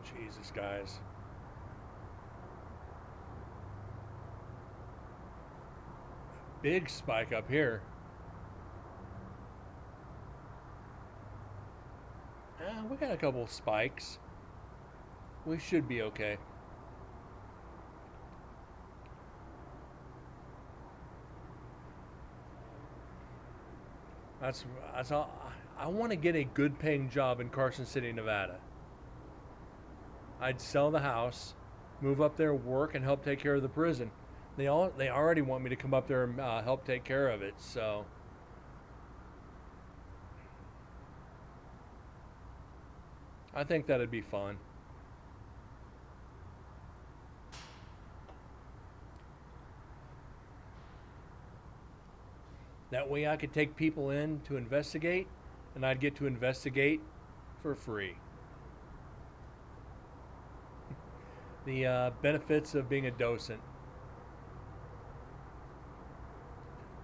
Jesus, guys. Big spike up here. We got a couple spikes. We should be okay. That's all. I want to get a good paying job in Carson City, Nevada. I'd sell the house, move up there, work, and help take care of the prison. They already want me to come up there and help take care of it, so. I think that'd be fun. That way I could take people in to investigate, and I'd get to investigate for free. The benefits of being a docent.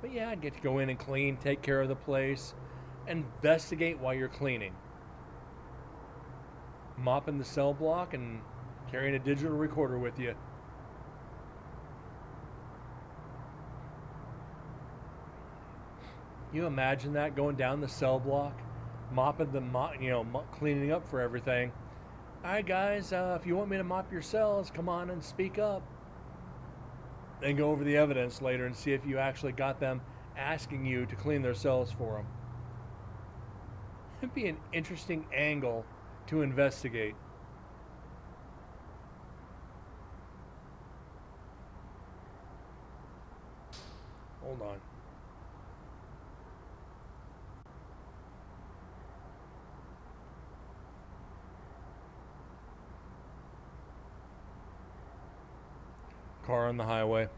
But yeah, I'd get to go in and clean, take care of the place, investigate while you're cleaning. Mopping the cell block and carrying a digital recorder with you. You imagine that, going down the cell block, mopping cleaning up for everything. All right, guys, if you want me to mop your cells, come on and speak up. Then go over the evidence later and see if you actually got them asking you to clean their cells for them. It'd be an interesting angle to investigate. Hold on. Car on the highway.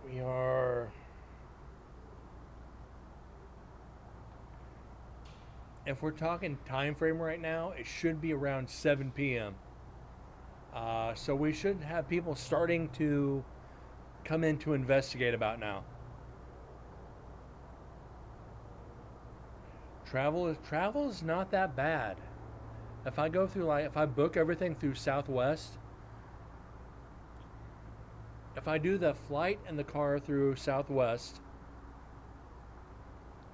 We are if we're talking time frame right now, it should be around 7 p.m. So we should have people starting to come in to investigate about now. Travel is not that bad. If I go through if I book everything through Southwest, if I do the flight and the car through Southwest,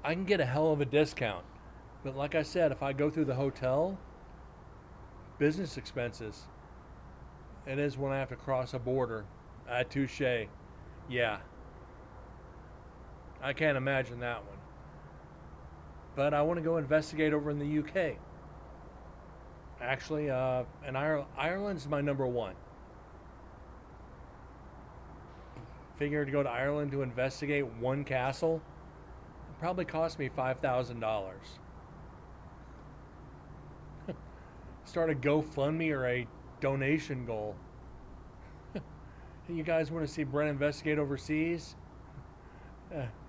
I can get a hell of a discount. But like I said, if I go through the hotel, business expenses, it is when I have to cross a border. Touche. Yeah. I can't imagine that one. But I want to go investigate over in the UK. Actually, and Ireland's my number one. Figured to go to Ireland to investigate one castle, it probably cost me $5,000. Start a GoFundMe or a donation goal. You guys want to see Brent investigate overseas?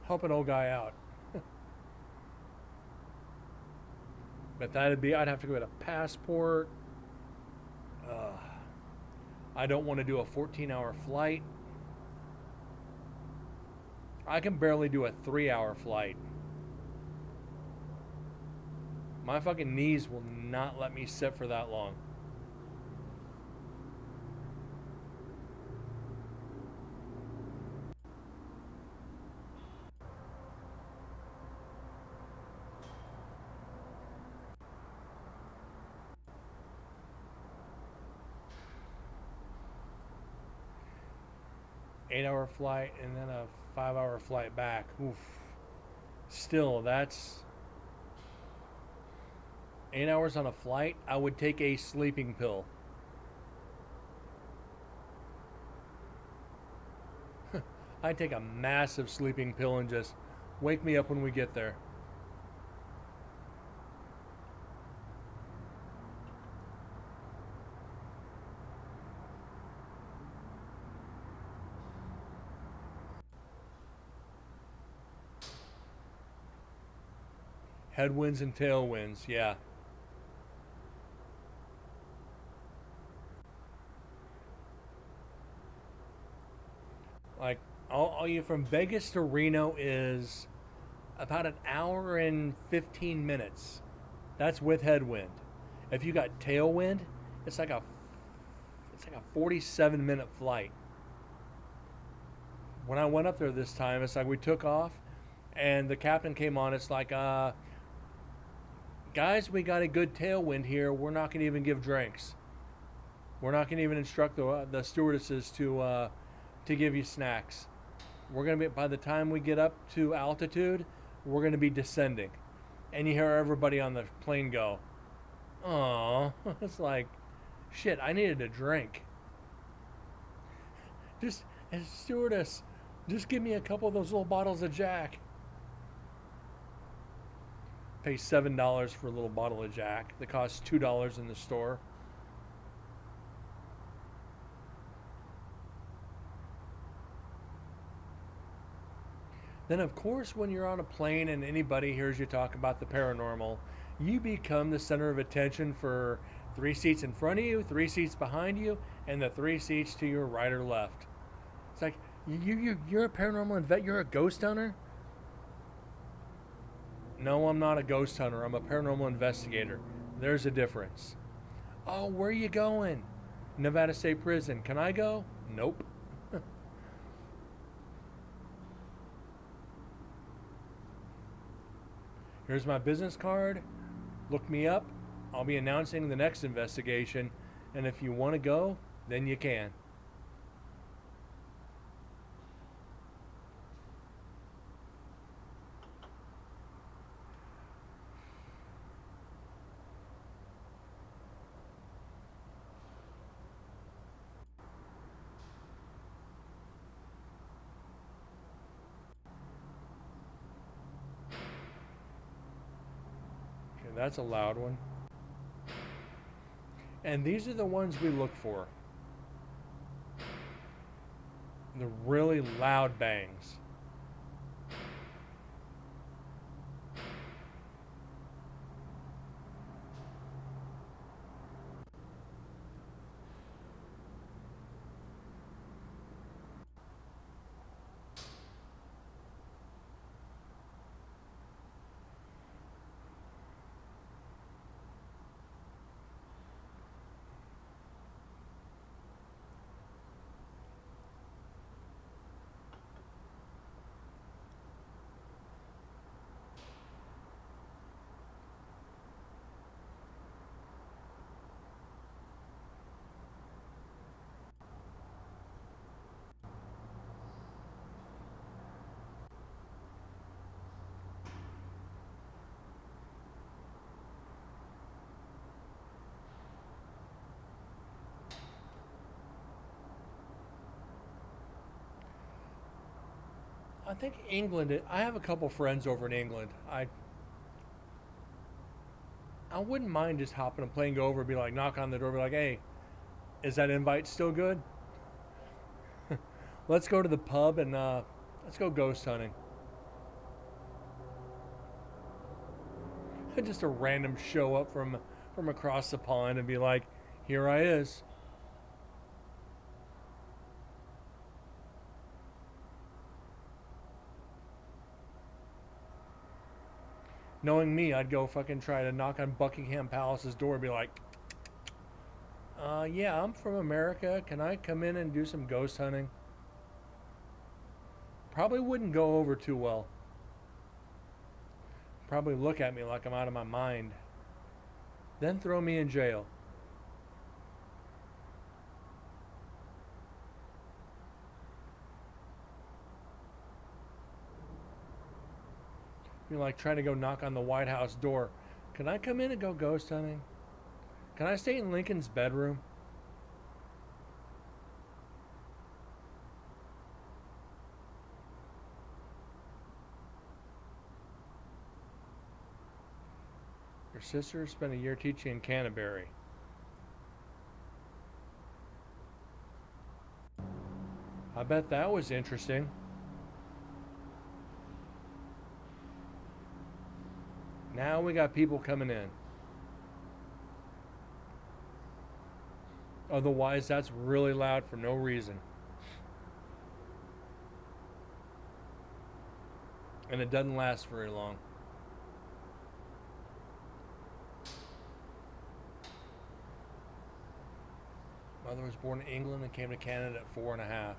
Help an old guy out. But I'd have to go get a passport. I don't want to do a 14-hour flight. I can barely do a 3-hour flight. My fucking knees will not let me sit for that long. Eight-hour flight and then a 5-hour flight back. Oof. Still, that's 8 hours on a flight. I would take a sleeping pill. I'd take a massive sleeping pill and just wake me up when we get there. Headwinds and tailwinds, yeah. Like, all you from Vegas to Reno is about an hour and 15 minutes. That's with headwind. If you got tailwind, it's like a 47-minute flight. When I went up there this time, it's like we took off and the captain came on. It's like, guys, we got a good tailwind here. We're not going to even give drinks. We're not going to even instruct the stewardesses to give you snacks. We're going to be, by the time we get up to altitude, we're going to be descending. And you hear everybody on the plane go, "Aw." It's like, shit, I needed a drink. Just, as stewardess, just give me a couple of those little bottles of Jack. Pay $7 for a little bottle of Jack that costs $2 in the store. Then, of course, when you're on a plane and anybody hears you talk about the paranormal, you become the center of attention for 3 seats in front of you, 3 seats behind you, and the 3 seats to your right or left. It's like, you're a paranormal vet, you're a ghost hunter? No, I'm not a ghost hunter. I'm a paranormal investigator. There's a difference. Oh, where are you going? Nevada State Prison. Can I go? Nope. Here's my business card. Look me up. I'll be announcing the next investigation. And if you want to go, then you can. That's a loud one. And these are the ones we look for. The really loud bangs. I think England. I have a couple friends over in England. I wouldn't mind just hopping a plane, go over, be like, knock on the door, be like, hey, is that invite still good? Let's go to the pub and let's go ghost hunting. Just a random show up from across the pond and be like, "Here I is." Knowing me, I'd go fucking try to knock on Buckingham Palace's door and be like, yeah, I'm from America. Can I come in and do some ghost hunting?" Probably wouldn't go over too well. Probably look at me like I'm out of my mind. Then throw me in jail. You're like trying to go knock on the White House door. "Can I come in and go ghost hunting? Can I stay in Lincoln's bedroom?" Your sister spent a year teaching in Canterbury. I bet that was interesting. Now we got people coming in. Otherwise, that's really loud for no reason. And it doesn't last very long. Mother was born in England and came to Canada at 4.5.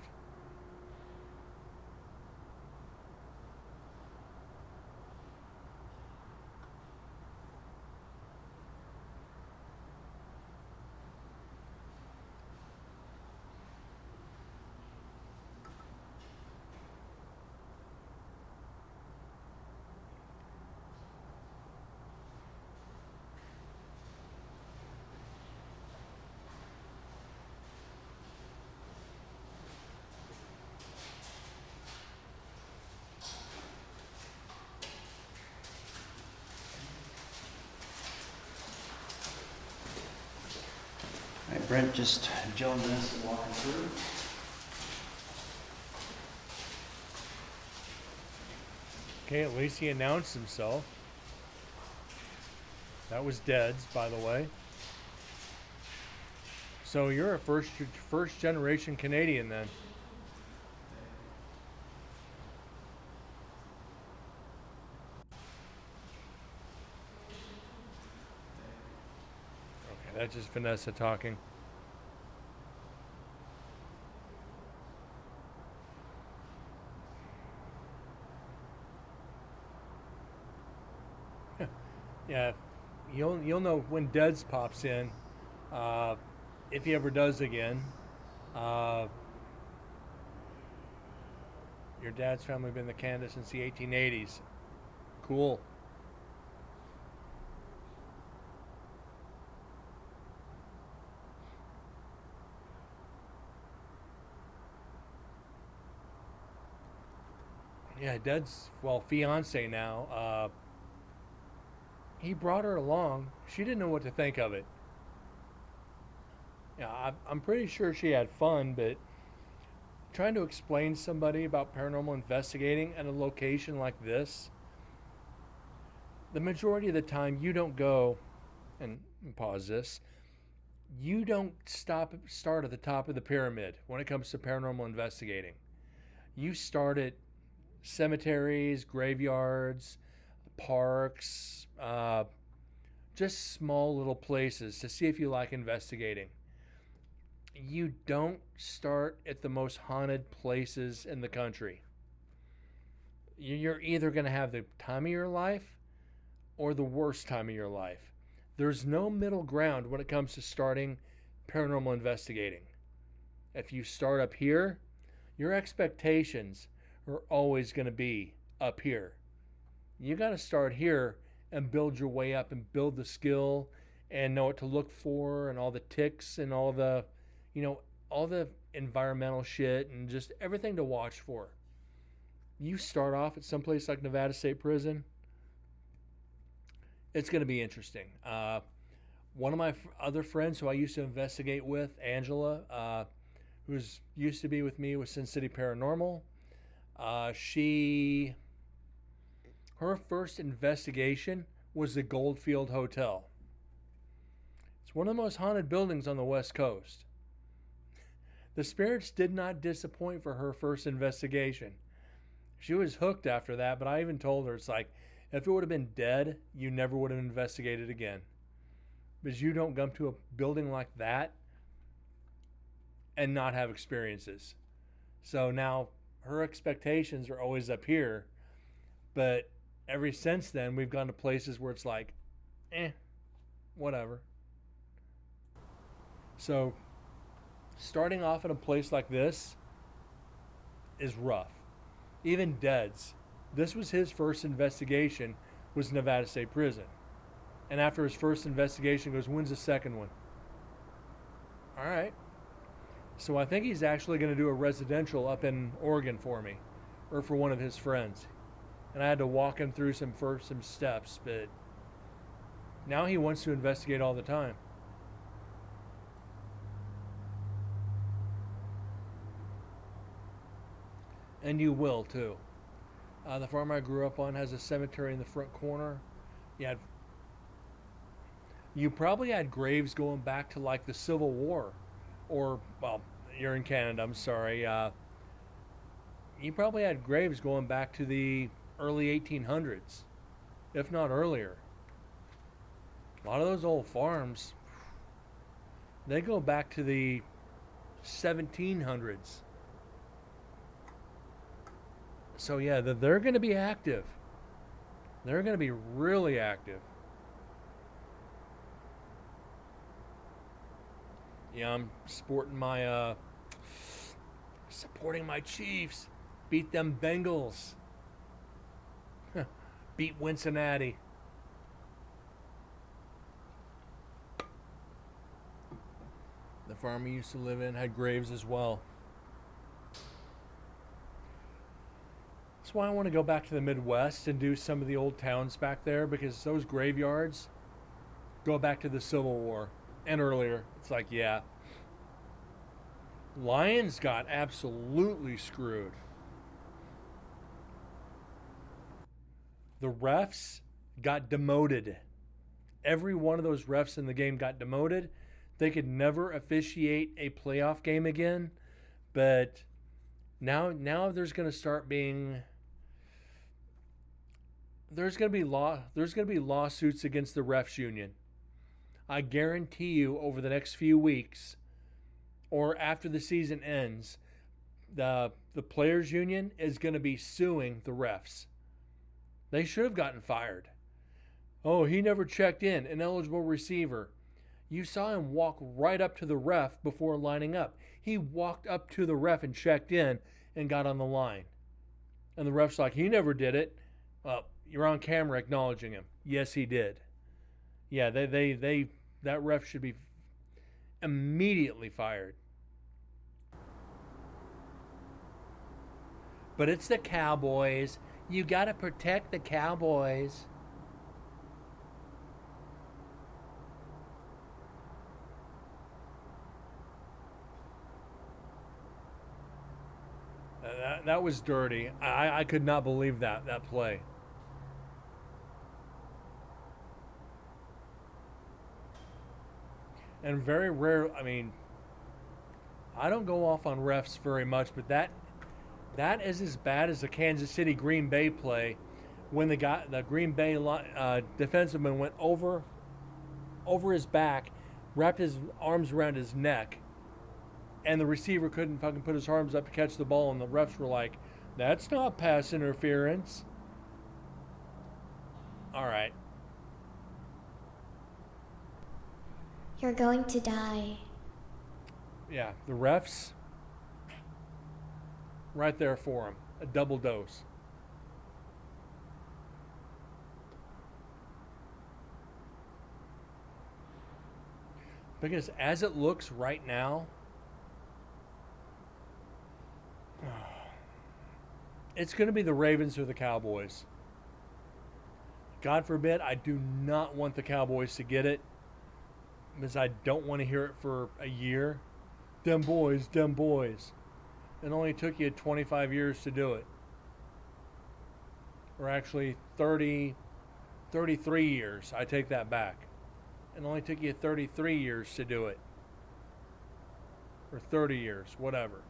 All right, Brent just joined us and walking through. Okay, at least he announced himself. That was Dead's, by the way. So you're a first generation Canadian then. Okay, that's just Vanessa talking. Yeah, you'll know when Deads pops in, if he ever does again. Uh, your dad's family been in Canada since the 1880s. Cool. Yeah, Dead's fiance now. He brought her along. She didn't know what to think of it. Yeah, I'm pretty sure she had fun, but trying to explain to somebody about paranormal investigating at a location like this, the majority of the time you don't go, and pause this, you don't start at the top of the pyramid when it comes to paranormal investigating. You start at cemeteries, graveyards, parks, just small little places to see if you like investigating. You don't start at the most haunted places in the country. You're either going to have the time of your life or the worst time of your life. There's no middle ground when it comes to starting paranormal investigating. If you start up here, your expectations are always going to be up here. You got to start here and build your way up and build the skill and know what to look for and all the ticks and all the, all the environmental shit and just everything to watch for. You start off at someplace like Nevada State Prison, it's going to be interesting. One of my other friends who I used to investigate with, Angela, who's used to be with me with Sin City Paranormal, her first investigation was the Goldfield Hotel. It's one of the most haunted buildings on the West Coast. The spirits did not disappoint for her first investigation. She was hooked after that, but I even told her, it's like, if it would have been dead, you never would have investigated again. Because you don't come to a building like that and not have experiences. So now her expectations are always up here, but ever since then, we've gone to places where it's like, whatever. So starting off at a place like this is rough. Even Dead's, this was his first investigation, was Nevada State Prison. And after his first investigation, he goes, when's the second one? All right. So I think he's actually going to do a residential up in Oregon for me, or for one of his friends. And I had to walk him through some steps, but now he wants to investigate all the time. And you will too. The farm I grew up on has a cemetery in the front corner. You probably had graves going back to like the Civil War, or, well, you're in Canada, I'm sorry. You probably had graves going back to the early 1800s, if not earlier. A lot of those old farms, they go back to the 1700s. So yeah, they're going to be active. They're going to be really active. Yeah, I'm supporting my Chiefs. Beat them Bengals. Beat Cincinnati. The farm we used to live in had graves as well. That's why I want to go back to the Midwest and do some of the old towns back there, because those graveyards go back to the Civil War and earlier. It's like, yeah. Lions got absolutely screwed. The refs got demoted. Every one of those refs in the game got demoted. They could never officiate a playoff game again. But now there's going to start being... There's going to be lawsuits against the refs union. I guarantee you, over the next few weeks, or after the season ends, the players union is going to be suing the refs. They should have gotten fired. Oh, he never checked in, ineligible receiver. You saw him walk right up to the ref before lining up. He walked up to the ref and checked in and got on the line. And the ref's like, he never did it. Well, you're on camera acknowledging him. Yes, he did. Yeah, that ref should be immediately fired. But it's the Cowboys. You got to protect the Cowboys. That was dirty. I could not believe that play. And very rare, I mean, I don't go off on refs very much, but that is as bad as the Kansas City Green Bay play when the Green Bay defenseman went over his back, wrapped his arms around his neck, and the receiver couldn't fucking put his arms up to catch the ball, and the refs were like, that's not pass interference. All right. You're going to die. Yeah, the refs, right there for him. A double dose. Because as it looks right now, it's going to be the Ravens or the Cowboys. God forbid, I do not want the Cowboys to get it, because I don't want to hear it for a year. Them boys, them boys. It only took you 25 years to do it. Or actually 30 33 years. I take that back. It only took you 33 years to do it. Or 30 years, whatever.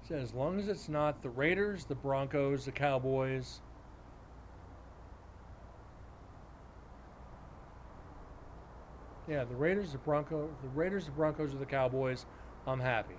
So as long as it's not the Raiders, the Broncos, the Cowboys. Yeah, the Raiders, the Broncos, or the Cowboys, I'm happy.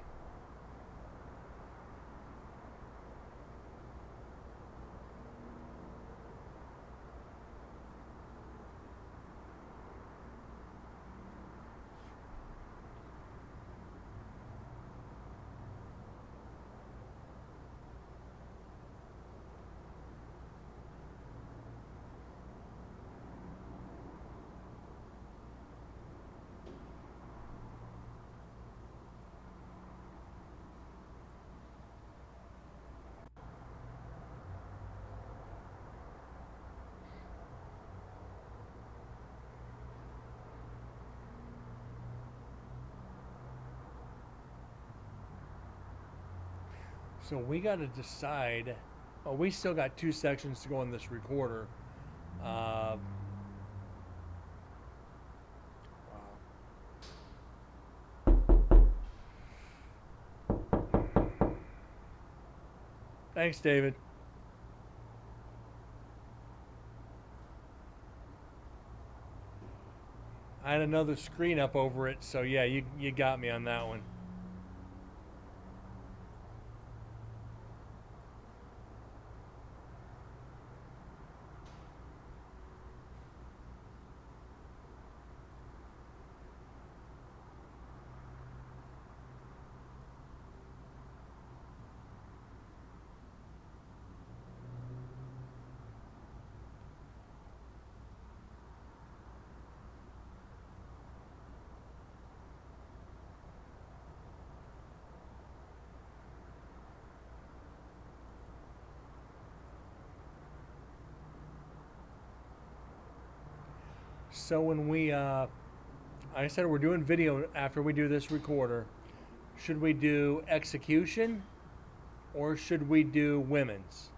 So we got to decide. Well, we still got 2 sections to go in this recorder. Wow. Thanks, David. I had another screen up over it, so yeah, you got me on that one. So when we, like I said, we're doing video after we do this recorder. Should we do execution or should we do women's?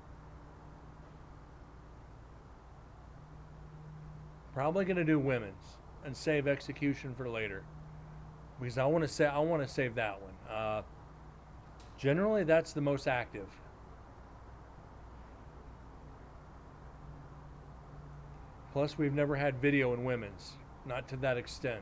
Probably gonna do women's and save execution for later because I want to save that one. Generally, that's the most active. Plus, we've never had video in women's, not to that extent.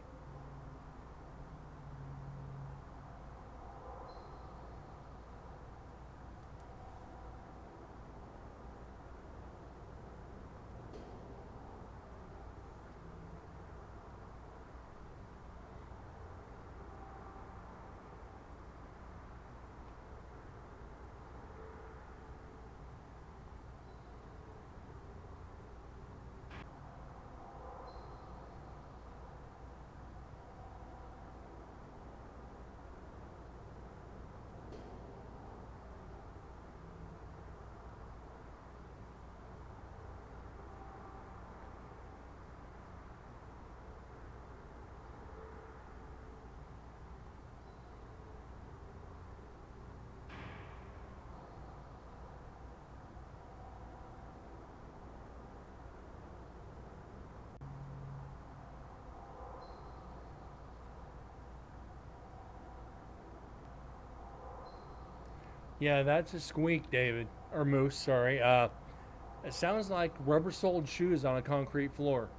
Yeah, that's a squeak, David. Or Moose, sorry. It sounds like rubber-soled shoes on a concrete floor.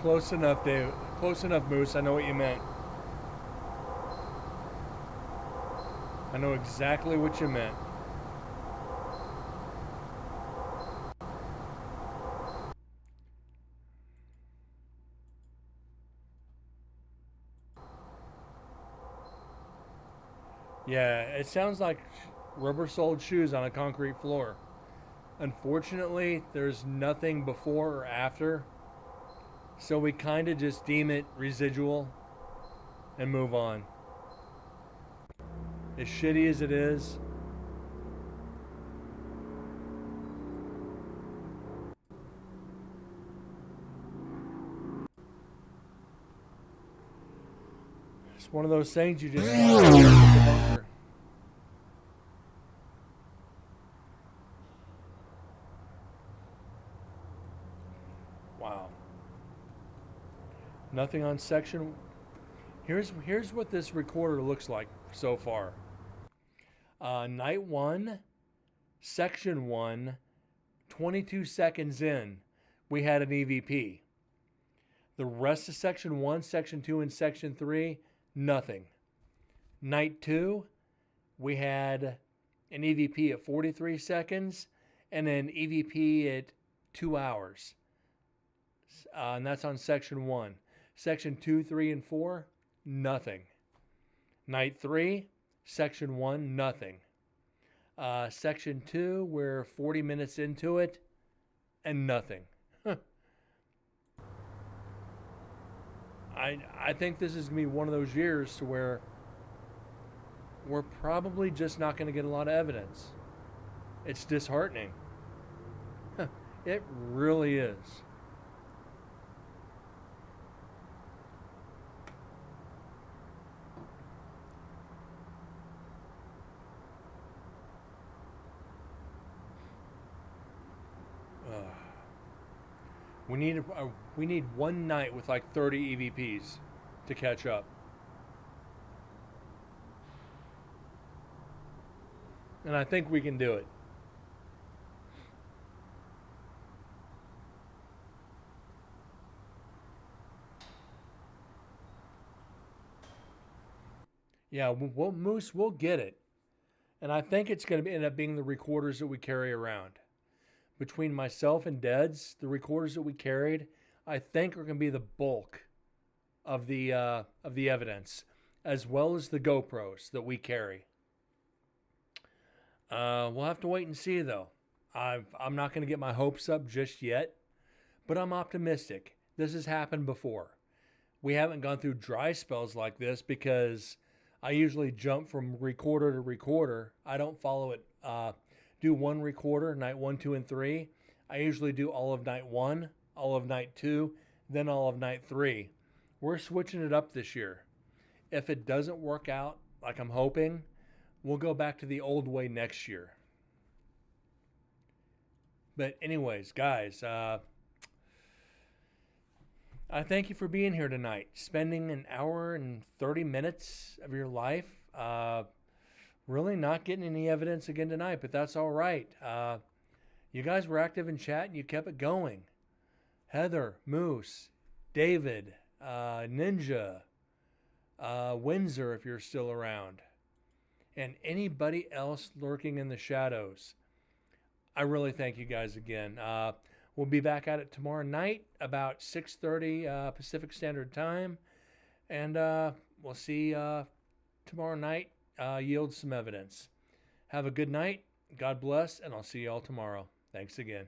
Close enough, David. Close enough, Moose. I know what you meant. I know exactly what you meant. Yeah, it sounds like rubber-soled shoes on a concrete floor. Unfortunately, there's nothing before or after, so we kind of just deem it residual and move on. As shitty as it is, it's one of those things you just gotta get in the bunker. Wow. Nothing on section. Here's what this recorder looks like so far. Night 1, section 1, 22 seconds in, we had an EVP. The rest of section 1, section 2, and section 3, nothing. Night 2, we had an EVP at 43 seconds and an EVP at 2 hours. And that's on section 1. Section 2, 3, and 4, nothing. Night 3, section 1, nothing. Section 2, we're 40 minutes into it, and nothing. I think this is going to be one of those years to where we're probably just not going to get a lot of evidence. It's disheartening. It really is. We need one night with like 30 EVPs to catch up. And I think we can do it. Yeah, Moose, we'll get it. And I think it's going to end up being the recorders that we carry around. Between myself and Deads, the recorders that we carried, I think are going to be the bulk of the evidence, as well as the GoPros that we carry. We'll have to wait and see, though. I'm not going to get my hopes up just yet, but I'm optimistic. This has happened before. We haven't gone through dry spells like this because I usually jump from recorder to recorder. I don't follow it. Do one recorder, night 1, 2, and 3. I usually do all of night 1, all of night 2, then all of night 3. We're switching it up this year. If it doesn't work out like I'm hoping, we'll go back to the old way next year. But anyways, guys, I thank you for being here tonight, spending an hour and 30 minutes of your life. Really not getting any evidence again tonight, but that's all right. You guys were active in chat and you kept it going. Heather, Moose, David, Ninja, Windsor, if you're still around, and anybody else lurking in the shadows. I really thank you guys again. We'll be back at it tomorrow night about 6:30 Pacific Standard Time, and we'll see tomorrow night. Yield some evidence. Have a good night. God bless, and I'll see you all tomorrow. Thanks again.